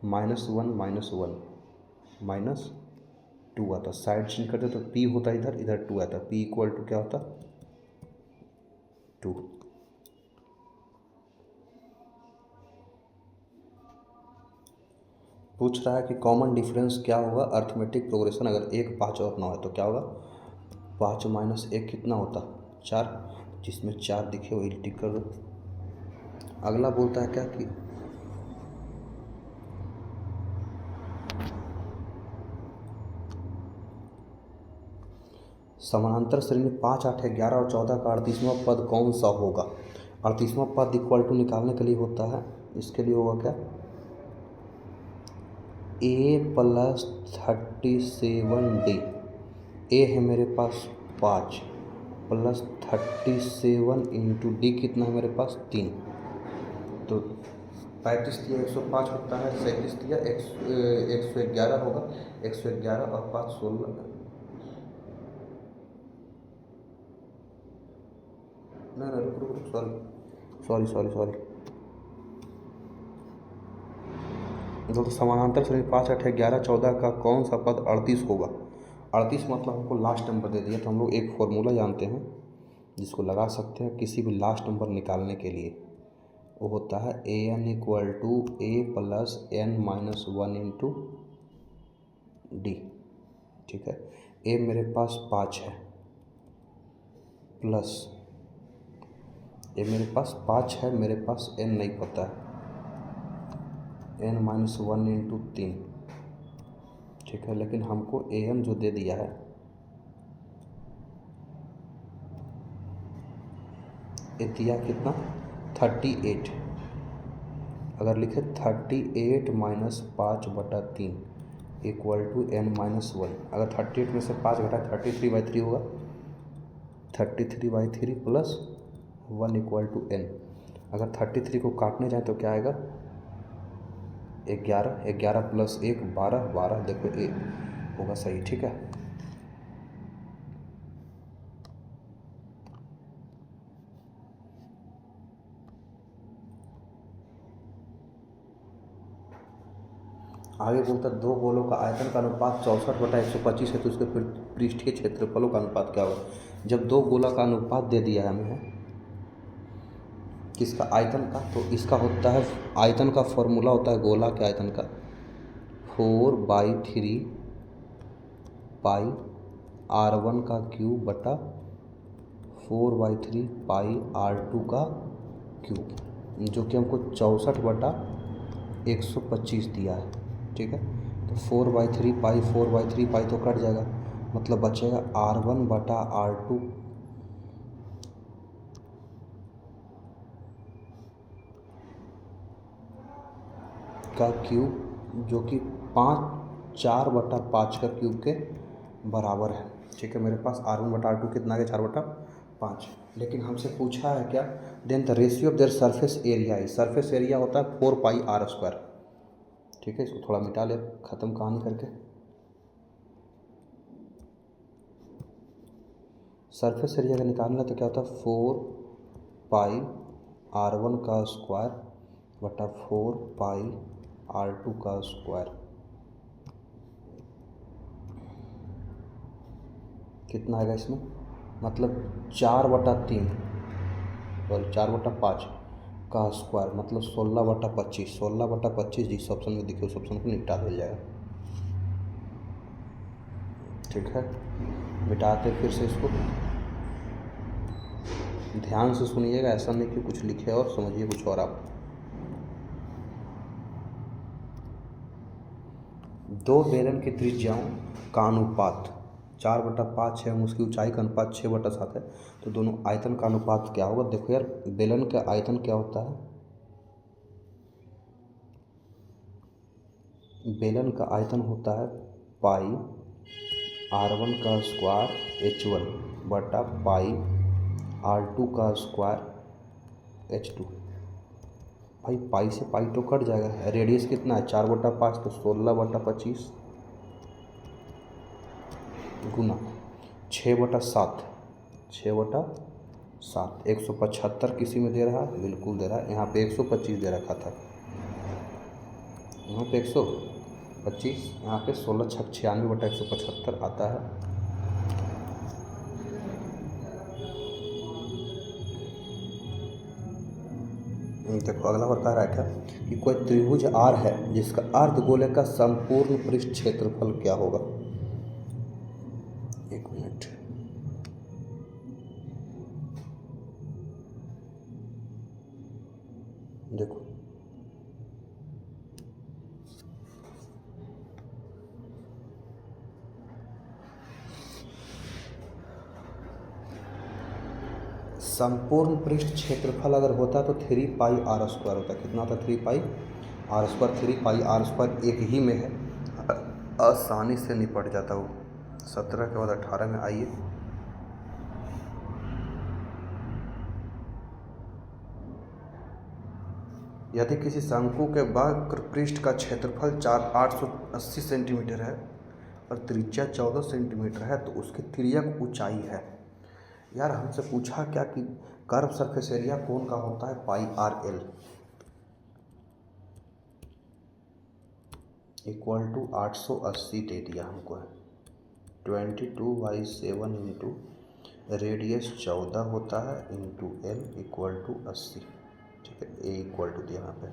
-1 -1 -2 आता, साइड चेंज करते तो p होता इधर, इधर 2 आता, p इक्वल टू क्या होता 2। पूछ रहा है कि कॉमन डिफरेंस क्या होगा अर्थमेटिक प्रोग्रेशन अगर 1, 5 और 9 है तो क्या होगा। 5 माइनस 1 कितना होता, 4, जिसमें 4 दिखे वही टिक कर दो। अगला बोलता है क्या कि समानांतर श्रेणी 5, 8, 11 और 14 का 38वां पद कौन सा होगा। 38वां पद इक्वल टू निकालने के लिए होता है, इसके लिए होगा क्या, a प्लस 37d। ए है मेरे पास 5 प्लस 37 इंटू डी कितना है मेरे पास 3, तो 35 दिया 105 होता है, 37 दिया 111 होगा, 111 और 5 16, ना रुक रुक रुक सॉरी तो समानांतर श्रेणी 5, 8, 11, 14 का कौन सा पद 38 होगा। 38 मतलब हमको लास्ट नंबर दे दिया, तो हम लोग एक फॉर्मूला जानते हैं जिसको लगा सकते हैं किसी भी लास्ट नंबर निकालने के लिए, वो होता है an equal to a plus n minus 1 into d. ठीक है, ए मेरे पास 5 है प्लस ये मेरे पास 5 है, मेरे पास n नहीं पता है, n माइनस 1 इंटू 3। ठीक है, लेकिन हमको an जो दे दिया है ये दिया कितना 38, अगर लिखे 38 minus 5/3 equal to n minus 1, अगर 38 में से 5 घटा 33/3 होगा, 33/3 प्लस 1 इक्वल टू n। अगर 33 को काटने जाए तो क्या आएगा 11, 11 प्लस 1 12, 12 देखो ए होगा सही। ठीक है, आगे बोलता दो गोलों का आयतन का अनुपात 64/125 है तो उसके पृष्ठीय क्षेत्रफलों का अनुपात क्या होगा। जब दो गोला का अनुपात दे दिया है हमें किसका, आयतन का, तो इसका होता है आयतन का फॉर्मूला होता है गोला के आयतन का 4/3 पाई r1 का क्यूब बटा 4/3 पाई r2 का क्यूब, जो कि हमको 64/125 दिया है। ठीक है, तो 4/3 पाई 4/3 पाई तो कट जाएगा, मतलब बचेगा r1 बटा r2 का क्यूब, जो कि 4/5 का क्यूब के बराबर है। ठीक है, मेरे पास r1 बटा r2 कितना है 4/5, लेकिन हमसे पूछा है क्या, then the ratio of their surface area है, सरफेस एरिया होता है 4πr²। ठीक है, इसको थोड़ा मिटा ले ख़त्म कहानी करके। सरफेस एरिया का निकालना तो क्या होता है 4πr1 का स्क्वायर बटा 4πr2 का स्क्वायर, कितना आएगा इसमें, मतलब 4/3 सॉरी 4/5 का स्क्वायर, मतलब 16/25, 16/25 जिस ऑप्शन में दिखे उस ऑप्शन को निपटा दिया जाएगा। ठीक है, मिटाते फिर से इसको, ध्यान से सुनिएगा, ऐसा नहीं कि कुछ लिखे और समझिए कुछ और आप। दो बेलन की त्रिज्याओं का अनुपात 4/5 है, उसकी ऊंचाई का अनुपात 6/7 है, तो दोनों आयतन का अनुपात क्या होगा। देखो यार, बेलन का आयतन क्या होता है, बेलन का आयतन होता है पाई r1 का स्क्वायर h1 बटा पाई r2 का स्क्वायर h2। भाई पाई से पाई तो कट जाएगा, रेडियस कितना है 4/5, तो 16/25 गुना 6/7, 6/7 175 किसी में दे रहा है, बिल्कुल दे रहा है, यहाँ पे 125 दे रखा था, यहाँ पे 125, यहाँ पे 16×6 = 96/175 आता है। देखो अगला और कह रहा है क्या कि कोई त्रिभुज आर है जिसका अर्धगोले का संपूर्ण पृष्ठ क्षेत्रफल क्या होगा। एक मिनट, देखो संपूर्ण पृष्ठ क्षेत्रफल अगर होता तो 3πr² होता। कितना होता? 3πr²। 3πr² एक ही में है, आसानी से निपट जाता वो। 17 के बाद 18 में आइए। यदि किसी शंकु के वक्र पृष्ठ का क्षेत्रफल 880 सेंटीमीटर है और त्रिज्या 14 सेंटीमीटर है तो उसकी तिर्यक ऊंचाई है। यार हमसे पूछा क्या कि कर्व सरफेस एरिया कौन का होता है? πRL इक्वल टू 880 दे दिया हमको है। 22/7 इंटू रेडियस 14 होता है इंटू L इक्वल टू 80। ठीक है, A इक्वल टू दिया यहाँ पे।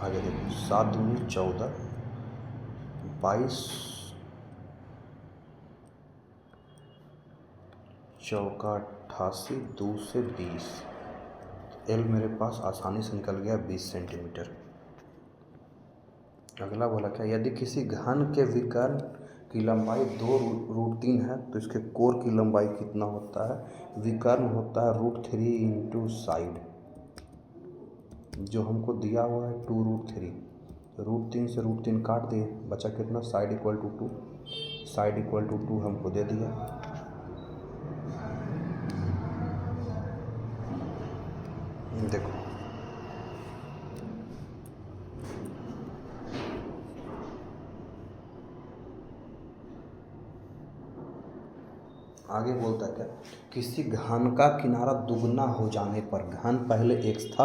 आगे देखो 7 दूनी 14, 22 चौका 88, 2 से 20। L मेरे पास आसानी से निकल गया 20 सेंटीमीटर। अगला बोला क्या, यदि किसी घन के विकर्ण की लंबाई 2√3 है तो इसके कोर की लंबाई कितना होता है? विकर्ण होता है √3 इंटू साइड, जो हमको दिया हुआ है 2√3। √3 से √3 काट दिए, बचा कितना? Side equal to 2। Side equal to 2 हमको दे दिया। देखो आगे बोलता है क्या, किसी घन का किनारा दुगना हो जाने पर, घन पहले x था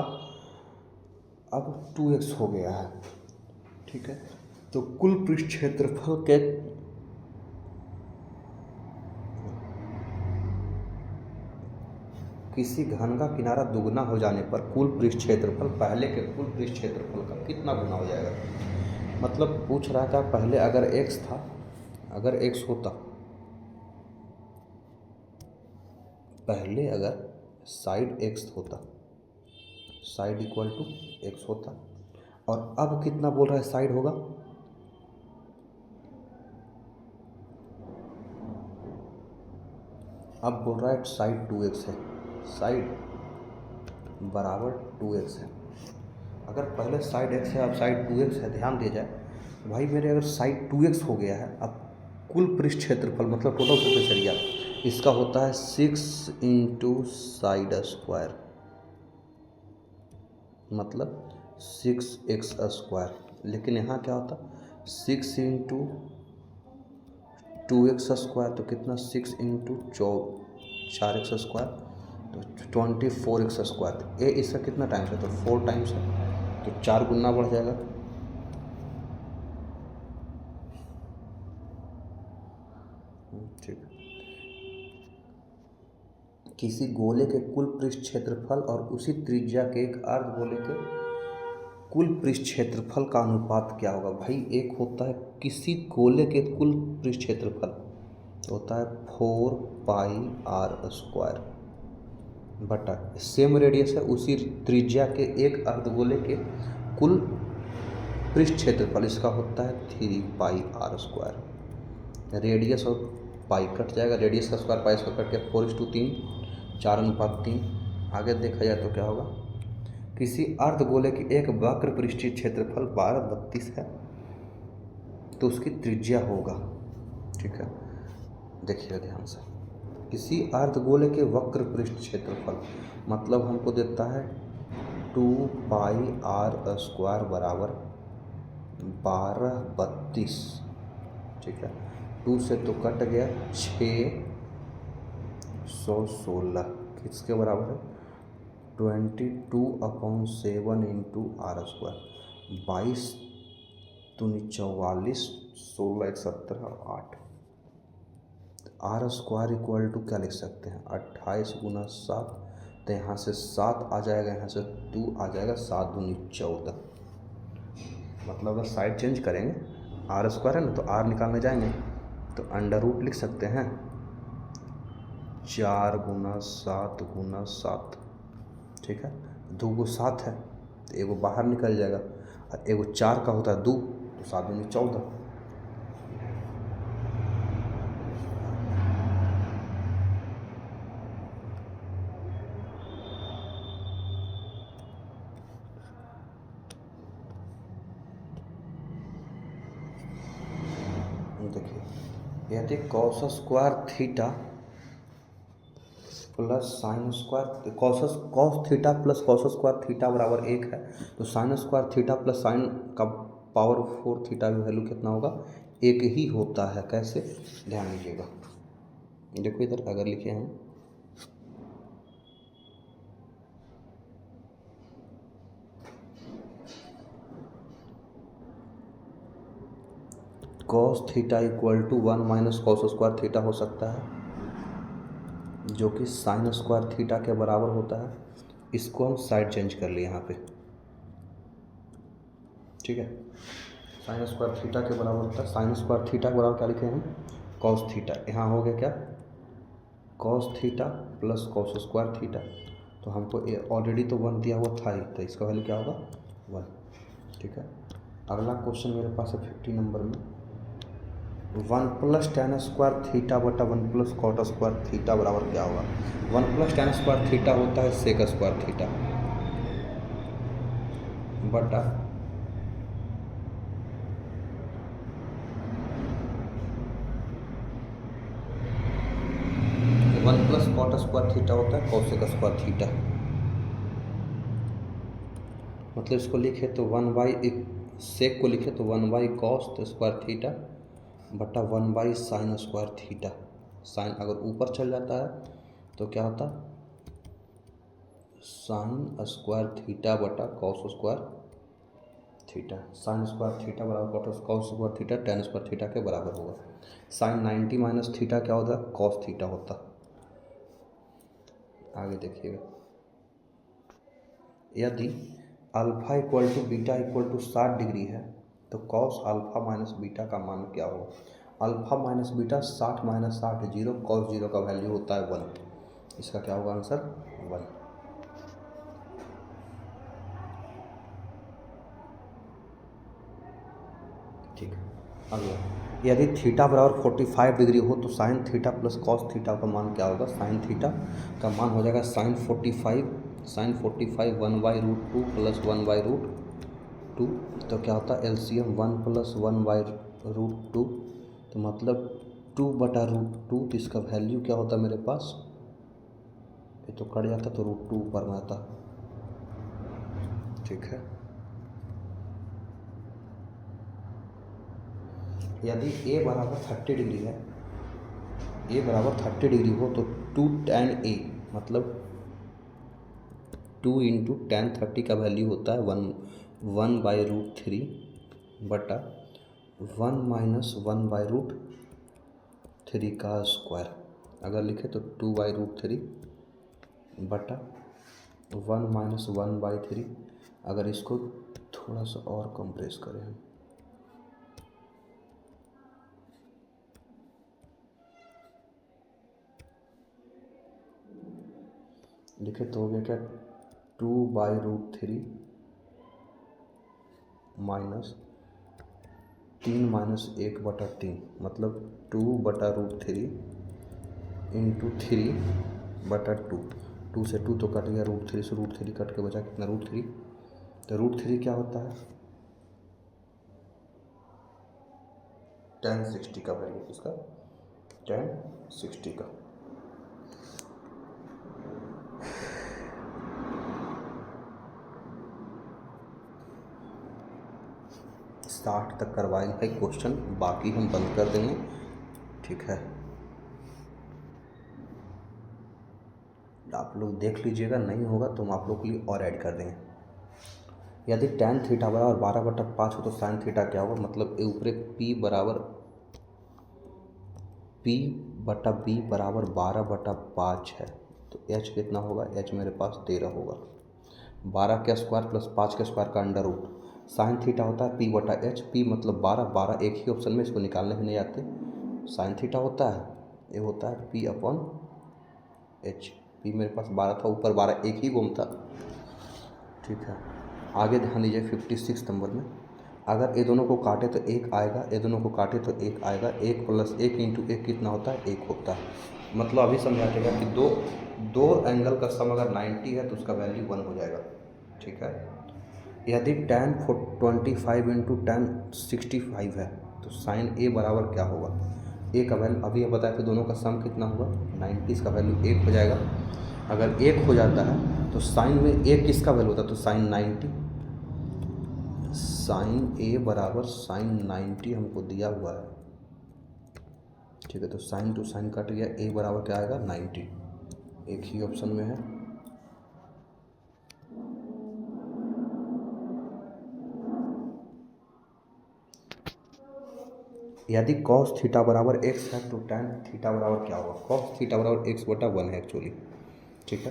अब 2x हो गया है। ठीक है, तो कुल पृष्ठ क्षेत्रफल के किसी घन का किनारा दुगना हो जाने पर कुल पृष्ठ क्षेत्रफल पहले के कुल पृष्ठ क्षेत्रफल का कितना गुना हो जाएगा। मतलब पूछ रहा था पहले अगर x था, अगर x होता, पहले अगर साइड x होता, साइड इक्वल टू x होता, और अब कितना बोल रहा है साइड होगा? अब बोल रहा है साइड 2x है, साइड बराबर 2x है। अगर पहले साइड x है अब साइड 2x है, ध्यान दिया जाए भाई मेरे, अगर साइड 2x हो गया है, अब कुल पृष्ठ क्षेत्रफल मतलब टोटल सरफेस एरिया इसका होता है 6 इंटू साइड², मतलब 6x²। लेकिन यहाँ क्या होता, 6 इंटू 2x², तो कितना? 6 इंटू 4x², तो 24x²। ए इसका कितना टाइम्स है? तो 4 टाइम्स है, तो 4 गुना बढ़ जाएगा। ठीक है, किसी गोले के कुल पृष्ठ क्षेत्रफल और उसी त्रिज्या के एक अर्धगोले के कुल पृष्ठ क्षेत्रफल का अनुपात क्या होगा। भाई एक होता है किसी गोले के कुल पृष्ठ क्षेत्रफल होता है 4πr² बटा सेम रेडियस है उसी त्रिज्या के एक अर्धगोले के कुल पृष्ठ क्षेत्रफल, इसका होता है 3πr²। रेडियस और पाई कट जाएगा, रेडियस का स्क्वायर पाई स्क्वायर कट के 4:3, 4:3। आगे देखा जाए तो क्या होगा, किसी अर्धगोले की एक वक्र पृष्ठीय क्षेत्रफल 1232 है तो उसकी त्रिज्या होगा। ठीक है, देखिएगा ध्यान से, किसी अर्धगोले के वक्र पृष्ठ क्षेत्रफल मतलब हमको देता है 2πr² बराबर 1232। ठीक है, 2 से तो कट गया, 616 किसके बराबर है? 22/7 इंटू r²। 22 दूनी 44, 16 1 17 8, आर स्क्वायर इक्वल टू क्या लिख सकते हैं 28 गुना 7, तो यहाँ से 7 आ जाएगा, यहाँ से 2 आ जाएगा, 7 दूनी 14। मतलब अगर साइड चेंज करेंगे, आर स्क्वायर है ना, तो आर निकालने जाएंगे तो अंडर रूट लिख सकते हैं 4 गुना 7 गुना 7। ठीक है, 2 को 7 है तो एगो बाहर निकल जाएगा, और एगो 4 का होता है 2, तो 7 दूनी 14। देखिए यदि cos square theta plus sine square cos theta plus cos square theta बराबर 1 है, तो sign square theta plus sign का पावर 4 थीटा की वैल्यू कितना होगा, 1 ही होता है। कैसे, ध्यान दीजिएगा, देखो इधर अगर लिखे हम cos theta equal to 1 minus cos square theta हो सकता है, जो कि साइन स्क्वायर थीटा के बराबर होता है। इसको हम साइड चेंज कर लिए यहाँ पे, ठीक है, साइन स्क्वायर थीटा के बराबर होता है। साइन स्क्वायर थीटा के बराबर क्या लिखे हम, कॉस थीटा। यहाँ हो गया क्या, cos theta plus cos square theta, तो हमको ऑलरेडी तो 1 दिया हुआ था ही, तो इसका वैल्यू क्या होगा 1। ठीक है, अगला क्वेश्चन मेरे पास है 50 नंबर में, 1 प्लस टेन स्क्वायर थीटा बटा 1 प्लस कॉट स्क्वायर थीटा बराबर क्या होगा। 1 प्लस टेन स्क्वायर थीटा होता है सेक स्क्वायर थीटा बटा 1 प्लस कॉट स्क्वायर थीटा होता है कॉसेक स्क्वायर थीटा। मतलब इसको लिखे तो 1 बाई सेक को लिखे तो 1 बाई कॉस स्क्वायर थीटा बटा 1 by sine square theta. Sine अगर ऊपर चल जाता है तो क्या होता, साइन स्क्वायर थीटा बटा cos square theta. Sine square theta बराबर cos square theta tan square theta के बराबर होगा। साइन 90 माइनस थीटा क्या होता है, कॉस थीटा होता। आगे देखिएगा, यदि alpha equal to beta equal to 60 degree है तो कॉस अल्फा माइनस बीटा का मान क्या होगा। Alpha minus beta 60 minus 60 zero, cos zero का वैल्यू होता है 1। इसका क्या होगा आंसर 1। ठीक है, अगला, यदि थीटा बराबर 45 डिग्री हो तो sine theta plus cos theta का मान क्या होगा। साइन थीटा का मान हो जाएगा sine 45 1 by root 2 plus 1 by root 2, तो क्या होता है एलसीएम 1 प्लस 1 बाई रूट 2, तो मतलब 2 बटा रूट 2, तो इसका वैल्यू क्या होता है मेरे पास, ये तो कट जाता तो रूट 2 ऊपर में आता। ठीक है, यदि ए बराबर 30 डिग्री है, ए बराबर 30 डिग्री हो तो 2 tan ए, मतलब 2 इंटू टेन 30 का वैल्यू होता है 1 बाई रूट 3 बटा 1 माइनस 1 बाई रूट 3 का स्क्वायर। अगर लिखे तो 2 बाई रूट 3 बटा 1 माइनस 1 बाई 3। अगर इसको थोड़ा सा और कंप्रेस करें हम, लिखे तो हो गया क्या 2 बाई रूट 3 माइनस 3 माइनस 1 बटा 3, मतलब 2 बटा रूट 3 इंटू 3 बटा 2। 2 से 2 तो कट गया, रूट 3 से रूट 3 कट के बचा कितना रूट 3, तो रूट 3 क्या होता है tan 60 का वैल्यू, इसका tan 60 का। स्टार्ट तक करवाएंगे है क्वेश्चन, बाकी हम बंद कर देंगे। ठीक है, आप लोग देख लीजिएगा, नहीं होगा तो हम आप लोग के लिए और ऐड कर देंगे। यदि tan थीटा बराबर 12/5 हो तो साइन थीटा क्या होगा। मतलब ऊपर पी बटा बी बराबर 12/5 है, तो एच कितना होगा, एच मेरे पास 13 होगा। 12 के स्क्वायर प्लस 5 के स्क्वायर का अंडर रूट, साइन थीटा होता है पी बटा एच, पी मतलब 12, 12 एक ही ऑप्शन में, इसको निकालने भी नहीं आते। साइन थीटा होता है, ये होता है पी अपॉन एच, पी मेरे पास 12 था, ऊपर 12 एक ही घूमता। ठीक है, आगे ध्यान दीजिए 56 नंबर में, अगर ये दोनों को काटे तो एक आएगा, ये दोनों को काटे तो एक आएगा, एक प्लस एक इंटू एक कितना होता है, एक होता है। मतलब अभी समझा देगा कि दो एंगल का सम अगर 90 है तो उसका वैल्यू 1 हो जाएगा। ठीक है, यदि tan 25 इंटू tan 65 है तो साइन ए बराबर क्या होगा, ए का वैल्यू अभी बताया था, दोनों का सम कितना होगा 90, इसका वैल्यू 1 हो जाएगा। अगर 1 हो जाता है तो साइन में एक किसका वैल्यू होता है, तो साइन 90, साइन ए बराबर साइन 90 हमको दिया हुआ है। ठीक है, तो साइन टू साइन कट गया, ए बराबर क्या आएगा 90, एक ही ऑप्शन में है। यदि cos थीटा बराबर x है तो tan थीटा बराबर क्या होगा, cos थीटा बराबर x बटा 1 है एक्चुअली। ठीक है,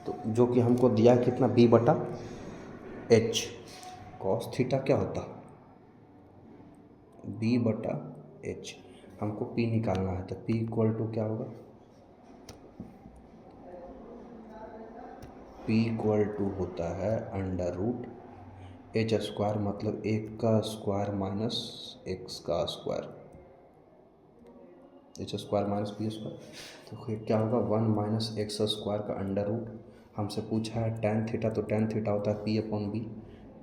तो जो कि हमको दिया है कितना, b बटा h, cos थीटा क्या होता, b बटा h, हमको p निकालना है, तो p इक्वल टू क्या होगा, p इक्वल टू होता है अंडर रूट एच स्क्वायर, मतलब 1 का स्क्वायर माइनस एक्स का square, h square minus b square, तो फिर क्या होगा 1 माइनस एक्स स्क्वायर का अंडर रूट। हमसे पूछा है tan थीटा, तो tan थीटा होता है पी अपॉन बी,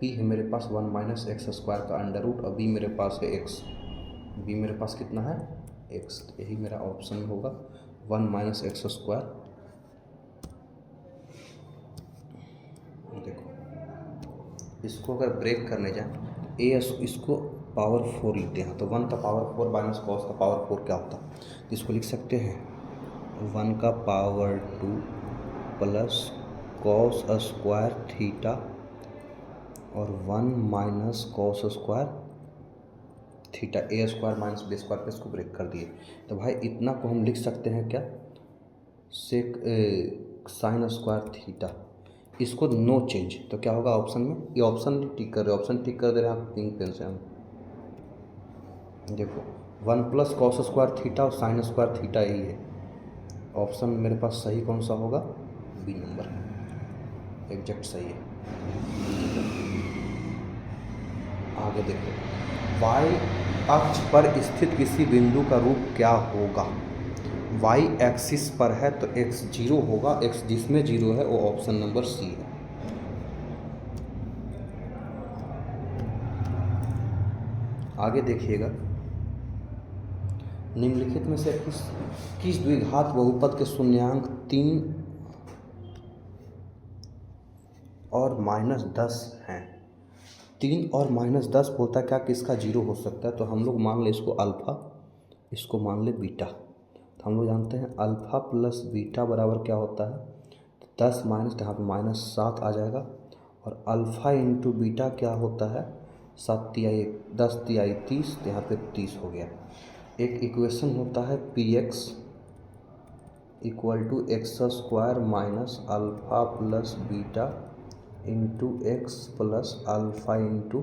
पी है मेरे पास 1 माइनस एक्स स्क्वायर का अंडर रूट, और बी मेरे पास है एक्स, बी मेरे पास कितना है एक्स, यही मेरा ऑप्शन में होगा 1 माइनस एक्स स्क्वायर। देखो इसको अगर ब्रेक करने जाए ए, इसको पावर 4 लिखते हैं, तो 1 का पावर 4 माइनस कॉस का पावर 4 क्या होता है, इसको लिख सकते हैं 1 का power 2 plus cos square theta और 1 minus cos square theta, a square minus b square पे इसको ब्रेक कर दिए। तो भाई इतना को हम लिख सकते हैं क्या, सेक साइन स्क्वायर थीटा, इसको नो चेंज, तो क्या होगा ऑप्शन में, ये ऑप्शन टिक कर रहे हो, ऑप्शन टिक कर दे रहे हैं आप पिंक पेन से हम। देखो 1 प्लस कॉस स्क्वायर थीटा और साइन स्क्वायर थीटा यही है, ऑप्शन मेरे पास सही कौन सा होगा, बी नंबर है, एग्जैक्ट सही है। आगे देखो, वाई अक्ष पर स्थित किसी बिंदु का रूप क्या होगा, वाई एक्सिस पर है तो x 0 होगा, x जिसमें 0 है वो ऑप्शन नंबर सी है। आगे देखिएगा, निम्नलिखित में से किस द्विघात बहुपद के शून्यांक 3 और -10 हैं, 3 और -10 बोलता क्या किसका 0 हो सकता है, तो हम लोग मान ले इसको अल्फ़ा, इसको मान ले बीटा, तो हम लोग जानते हैं अल्फ़ा प्लस बीटा बराबर क्या होता है, 10 माइनस, यहाँ पर -7 आ जाएगा, और अल्फ़ा इंटू बीटा क्या होता है, 7 तिहाई 10 तिहाई 30, तो यहाँ पे 30 हो गया। एक इक्वेशन होता है p x equal to x square minus alpha plus beta into x plus alpha into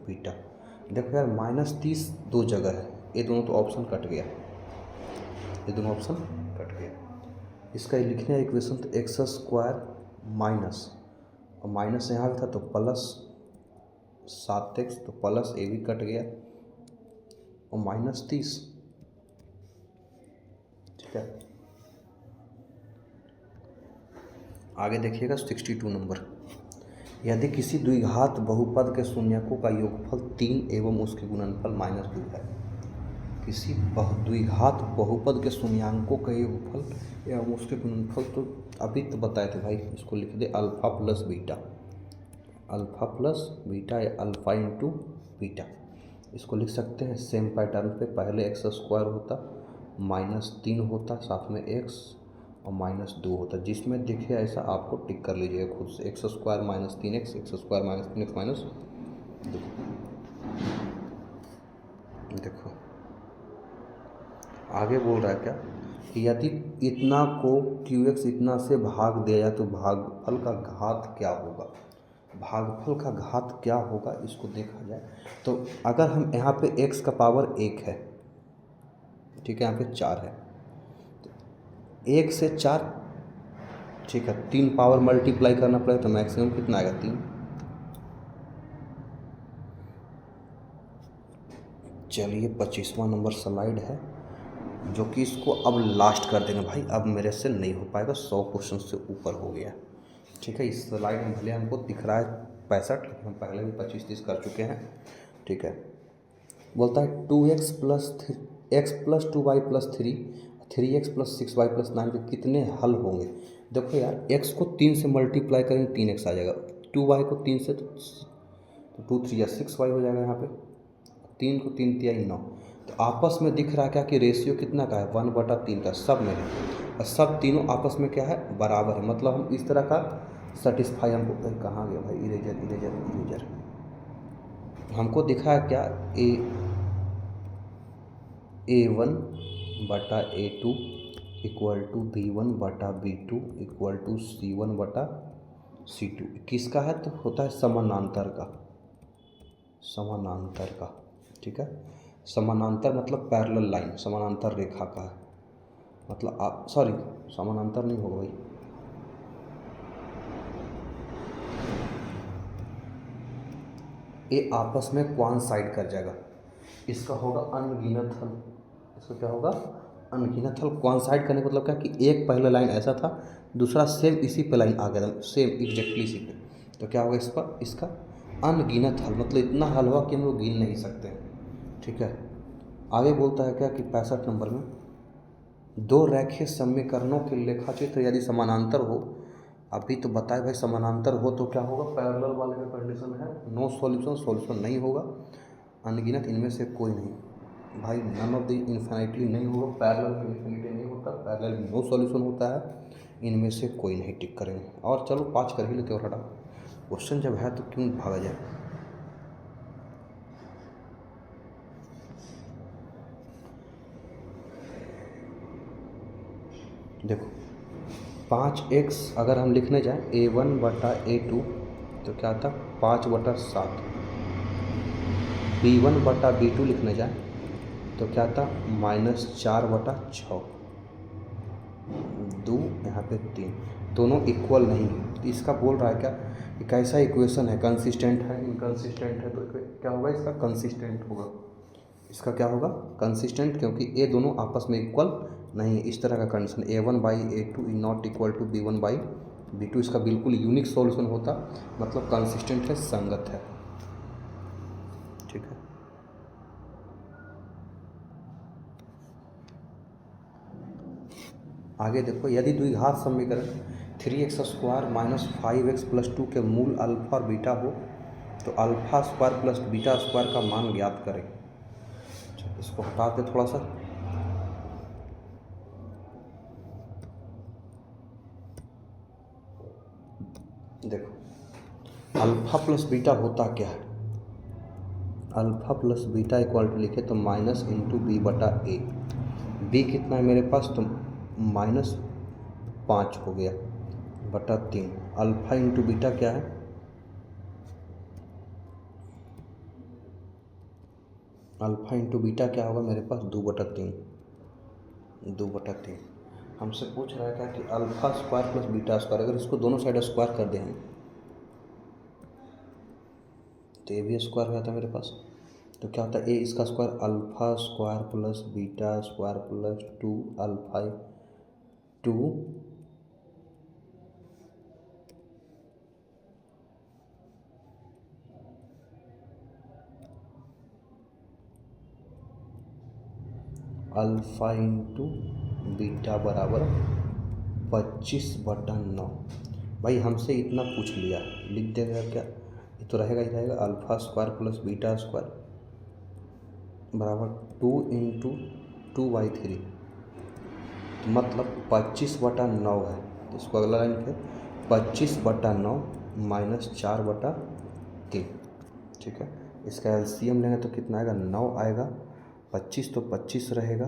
beta. देखो यार -30 दो जगह है, ये दोनों तो ऑप्शन कट गया, ये दोनों ऑप्शन कट गया, इसका लिखने का इक्वेशन तो एक्स स्क्वायर माइनस, और माइनस यहाँ भी था तो प्लस 7x, तो प्लस ए भी कट गया और -30। ठीक है, आगे देखिएगा 62 नंबर, यदि किसी द्विघात बहुपद के शून्यकों का योगफल 3 एवं उसके गुणनफल -2 है, किसी द्विघात बहुपद के शून्यांकों का योगफल एवं उसके गुणनफल, तो अभी तो बताए थे भाई, इसको लिख दे alpha plus beta, alpha plus beta या अल्फ़ा इंटू बीटा, इसको लिख सकते हैं सेम पैटर्न पे, पहले एक्स स्क्वायर होता -3 होता, साथ में एक्स और -2 होता, जिसमें दिखे ऐसा आपको टिक कर लीजिएगा खुद से, x square -3x, x square -3x -2। देखो आगे बोल रहा है क्या, कि यदि इतना को QX इतना से भाग दिया जाए तो भागफल का घात क्या होगा। भागफल का घात क्या होगा इसको देखा जाए तो अगर हम यहाँ पे x का पावर 1 है, ठीक है, यहाँ पे 4 है, तो 1 से 4, ठीक है, 3 पावर मल्टीप्लाई करना पड़ेगा तो मैक्सिमम कितना आएगा 3। चलिए 25वां नंबर स्लाइड है जो कि इसको अब लास्ट कर देंगे भाई, अब मेरे से नहीं हो पाएगा, 100 क्वेश्चन से ऊपर हो गया, ठीक है। इस स्लाइड में भले हमको दिख रहा है 65, लेकिन हम पहले भी 25-30 कर चुके हैं, ठीक है। बोलता है 2x plus 2y plus 3x plus 6y plus 9 के कितने हल होंगे। देखो यार, x को 3 से मल्टीप्लाई करेंगे 3x आ जाएगा, 2y को 3 से तो 2 3 या 6y हो जाएगा, यहाँ पे 3 को 3 तिया 9, तो आपस में दिख रहा है क्या कि रेशियो कितना का है 1/3 का, सब में है और सब तीनों आपस में क्या है बराबर है। मतलब हम इस तरह का सेटिस्फाई, हमको कहाँ गया भाई, इरेजर हमको दिखा है क्या A1/A2 equal to B1/B2 equal to C1/C2 किसका है तो होता है समानांतर का, ठीक है। समानांतर मतलब पैरेलल लाइन, समानांतर रेखा का है, मतलब आप सॉरी समानांतर नहीं होगा भाई, ये आपस में कोइंसाइड कर जाएगा, इसका होगा अनगिनत हल, इसका क्या होगा अनगिनत हल। कोइंसाइड करने का मतलब क्या कि एक पहला लाइन ऐसा था, दूसरा सेम इसी पे लाइन आ गया सेम एग्जैक्टली इसी पे, तो क्या होगा इस पर इसका अनगिनत हल, मतलब इतना हल हुआ कि हम लोग गिन नहीं सकते, ठीक है। आगे बोलता है क्या कि 65 नंबर में 2 रेखीय समीकरणों के लेखाचित्र यदि समानांतर हो, अभी तो बताए भाई समानांतर हो तो क्या होगा, पैरेलल वाले का कंडीशन है नो सॉल्यूशन नहीं होगा, अनगिनत इनमें से कोई नहीं भाई, नन ऑफ द इन्फिनिटली नहीं होगा, पैरेलल में इन्फिनिटी नहीं होता, पैरेलल में नो सॉल्यूशन होता है, इनमें से कोई नहीं टिक करेंगे। और चलो 5 कर ही लेते और हटा, क्वेश्चन जब है तो क्यों भागा जाए। देखो 5x अगर हम लिखने जाएं A1/A2 तो क्या आता 5/7, B1/B2 लिखने जाएं तो क्या आता -4/6, 2 यहाँ पे 3, दोनों इक्वल नहीं है। इसका बोल रहा है क्या एक ऐसा इक्वेशन है कंसिस्टेंट है इनकंसिस्टेंट है, तो क्या होगा इसका कंसिस्टेंट होगा, इसका क्या होगा कंसिस्टेंट, क्योंकि ये दोनों आपस में इक्वल नहीं है। इस तरह का condition A1/A2 is not equal to B1/B2, इसका बिल्कुल यूनिक सॉल्यूशन होता, मतलब कंसिस्टेंट है, संगत है, ठीक है। आगे देखो, यदि द्विघात समीकरण 3x² - 5x + 2 के मूल अल्फा और बीटा हो तो α² + β² का मान ज्ञात करें। इसको हटा के थोड़ा सा, देखो अल्फा प्लस बीटा होता क्या है, alpha plus beta equal to लिखे तो -(b/a), b कितना है मेरे पास तो -5 हो गया बटा 3, अल्फा इंटू बीटा क्या है, अल्फा इंटू बीटा क्या होगा मेरे पास 2/3, हमसे पूछ रहा है क्या कि α² + β², अगर इसको दोनों साइड स्क्वायर कर दें हम तो ये भी स्क्वायर हो जाता है मेरे पास, तो क्या होता है ए इसका स्क्वायर α² + β² + 2α 2 अल्फा इंटू बीटा बराबर 25/9। भाई हमसे इतना पूछ लिया, लिख देगा क्या, ये तो रहेगा ही रहेगा, α² + β² बराबर 2 × 2/3, तो मतलब 25/9 है, तो इसको अगला लाइन पे 25/9 - 4/3, ठीक है। इसका एलसीएम लेंगे तो कितना आएगा 9 आएगा, 25 तो 25 रहेगा,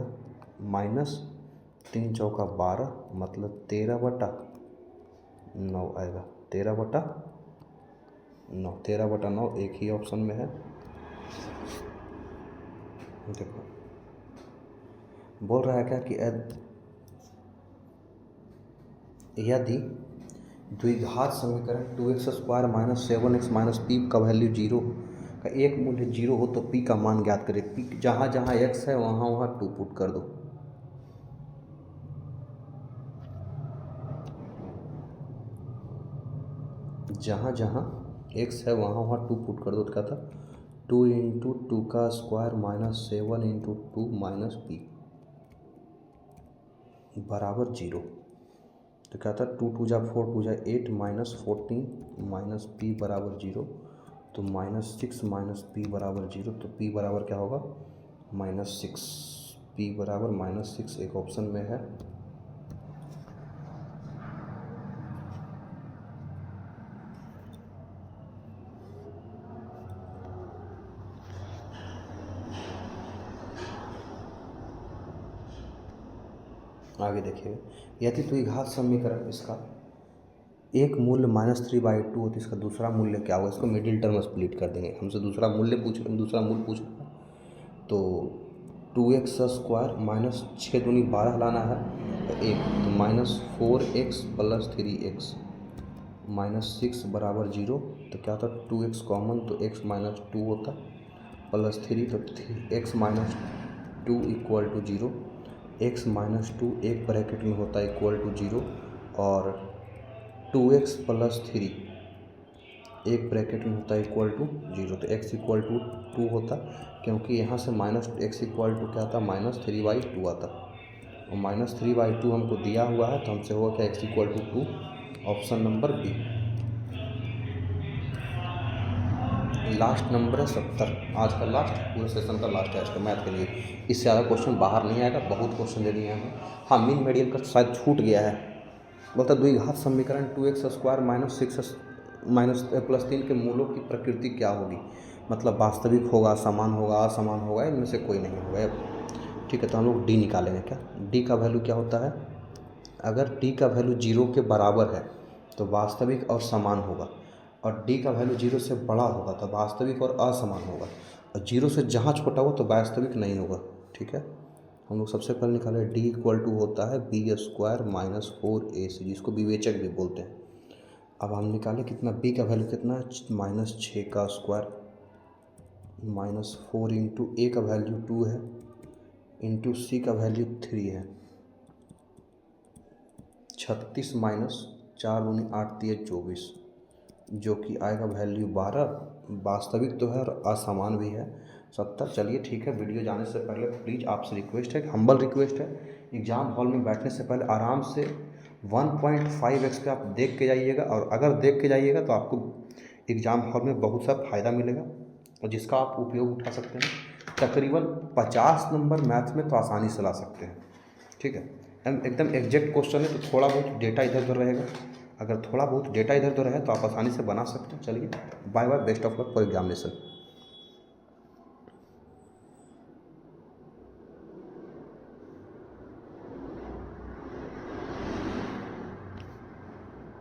3 चौका 12 मतलब 13/9 आएगा। 13/9, 13/9 एक ही ऑप्शन में है। देखो बोल रहा है क्या कि यदि द्विघात समीकरण 2x² - 7x - p का वैल्यू 0 का एक मूल्य 0 हो तो p का मान ज्ञात करें। p जहाँ जहाँ x है वहाँ वहाँ 2 पुट कर दो। जहाँ जहाँ x है वहाँ वहाँ 2 पुट कर दो। तो क्या था 2 × 2 का स्क्वायर - 7 × 2 - p बराबर 0। तो क्या था 2 2 जा 4 2 जा 8 -14 - p बराबर 0। तो -6 - p बराबर 0। तो p बराबर क्या होगा -6। p बराबर -6 एक ऑप्शन में है। आगे देखिए, यदि द्विघात समीकरण इसका एक मूल्य -3/2 हो तो इसका दूसरा मूल्य क्या होगा। इसको मिडिल टर्म स्प्लिट कर देंगे। हमसे दूसरा मूल्य पूछ रहे हैं, दूसरा मूल्य पूछ रहे हैं तो 2x² -6 दूनी 12 लाना है तो 1 तो -4x + 3x -6 बराबर 0। तो क्या होता 2x कॉमन तो x - 2 होता +3 तो x - 2 = 0। x - 2 एक ब्रैकेट में होता है =0 और 2x + 3 एक ब्रैकेट में होता है =0। तो x = 2 होता क्योंकि यहाँ से -x = क्या आता -3/2 आता और -3/2 हमको दिया हुआ है तो हमसे होगा क्या x = 2। Option number B. Last number है 70। आज का लास्ट पूरे सेशन का लास्ट है आज का मैथ के लिए। इससे ज़्यादा क्वेश्चन बाहर नहीं आएगा, बहुत क्वेश्चन दे दिए हैं। हाँ मीन मीडियन का शायद छूट गया है। बोलता द्विघात समीकरण 2x² - 6 +3 के मूलों की प्रकृति क्या होगी। मतलब वास्तविक होगा, समान होगा, असमान होगा, इनमें से कोई नहीं होगा। ठीक है तो हम लोग डी निकालेंगे। क्या डी का वैल्यू क्या होता है। अगर डी का वैल्यू 0 के बराबर है तो वास्तविक और समान होगा और डी का वैल्यू 0 से बड़ा होगा तो वास्तविक और असमान होगा और 0 से जहाँ छोटा हो तो वास्तविक नहीं होगा। ठीक है हम लोग सबसे पहले निकाले d = होता है b² - 4ac जिसको विवेचक भी बोलते हैं। अब हम निकाले कितना b का वैल्यू कितना है -6 का स्क्वायर -4 × a का वैल्यू 2 है इंटू c का वैल्यू 3 है 36 - 4 दूनी 8 × 24 जो कि आएगा वैल्यू 12। वास्तविक तो है और असमान भी है 70। चलिए ठीक है, वीडियो जाने से पहले प्लीज़ आपसे रिक्वेस्ट है, हम्बल रिक्वेस्ट है, एग्ज़ाम हॉल में बैठने से पहले आराम से 1.5x का आप देख के जाइएगा और अगर देख के जाइएगा तो आपको एग्ज़ाम हॉल में बहुत सा फ़ायदा मिलेगा और जिसका आप उपयोग उठा सकते हैं। तकरीबन 50 नंबर मैथ में तो आसानी से ला सकते हैं। ठीक है एकदम एग्जैक्ट क्वेश्चन है तो थोड़ा बहुत डेटा इधर उधर रहेगा। अगर थोड़ा बहुत डेटा इधर उधर है तो आप आसानी से बना सकते हैं। चलिए bye bye, best of luck for examination.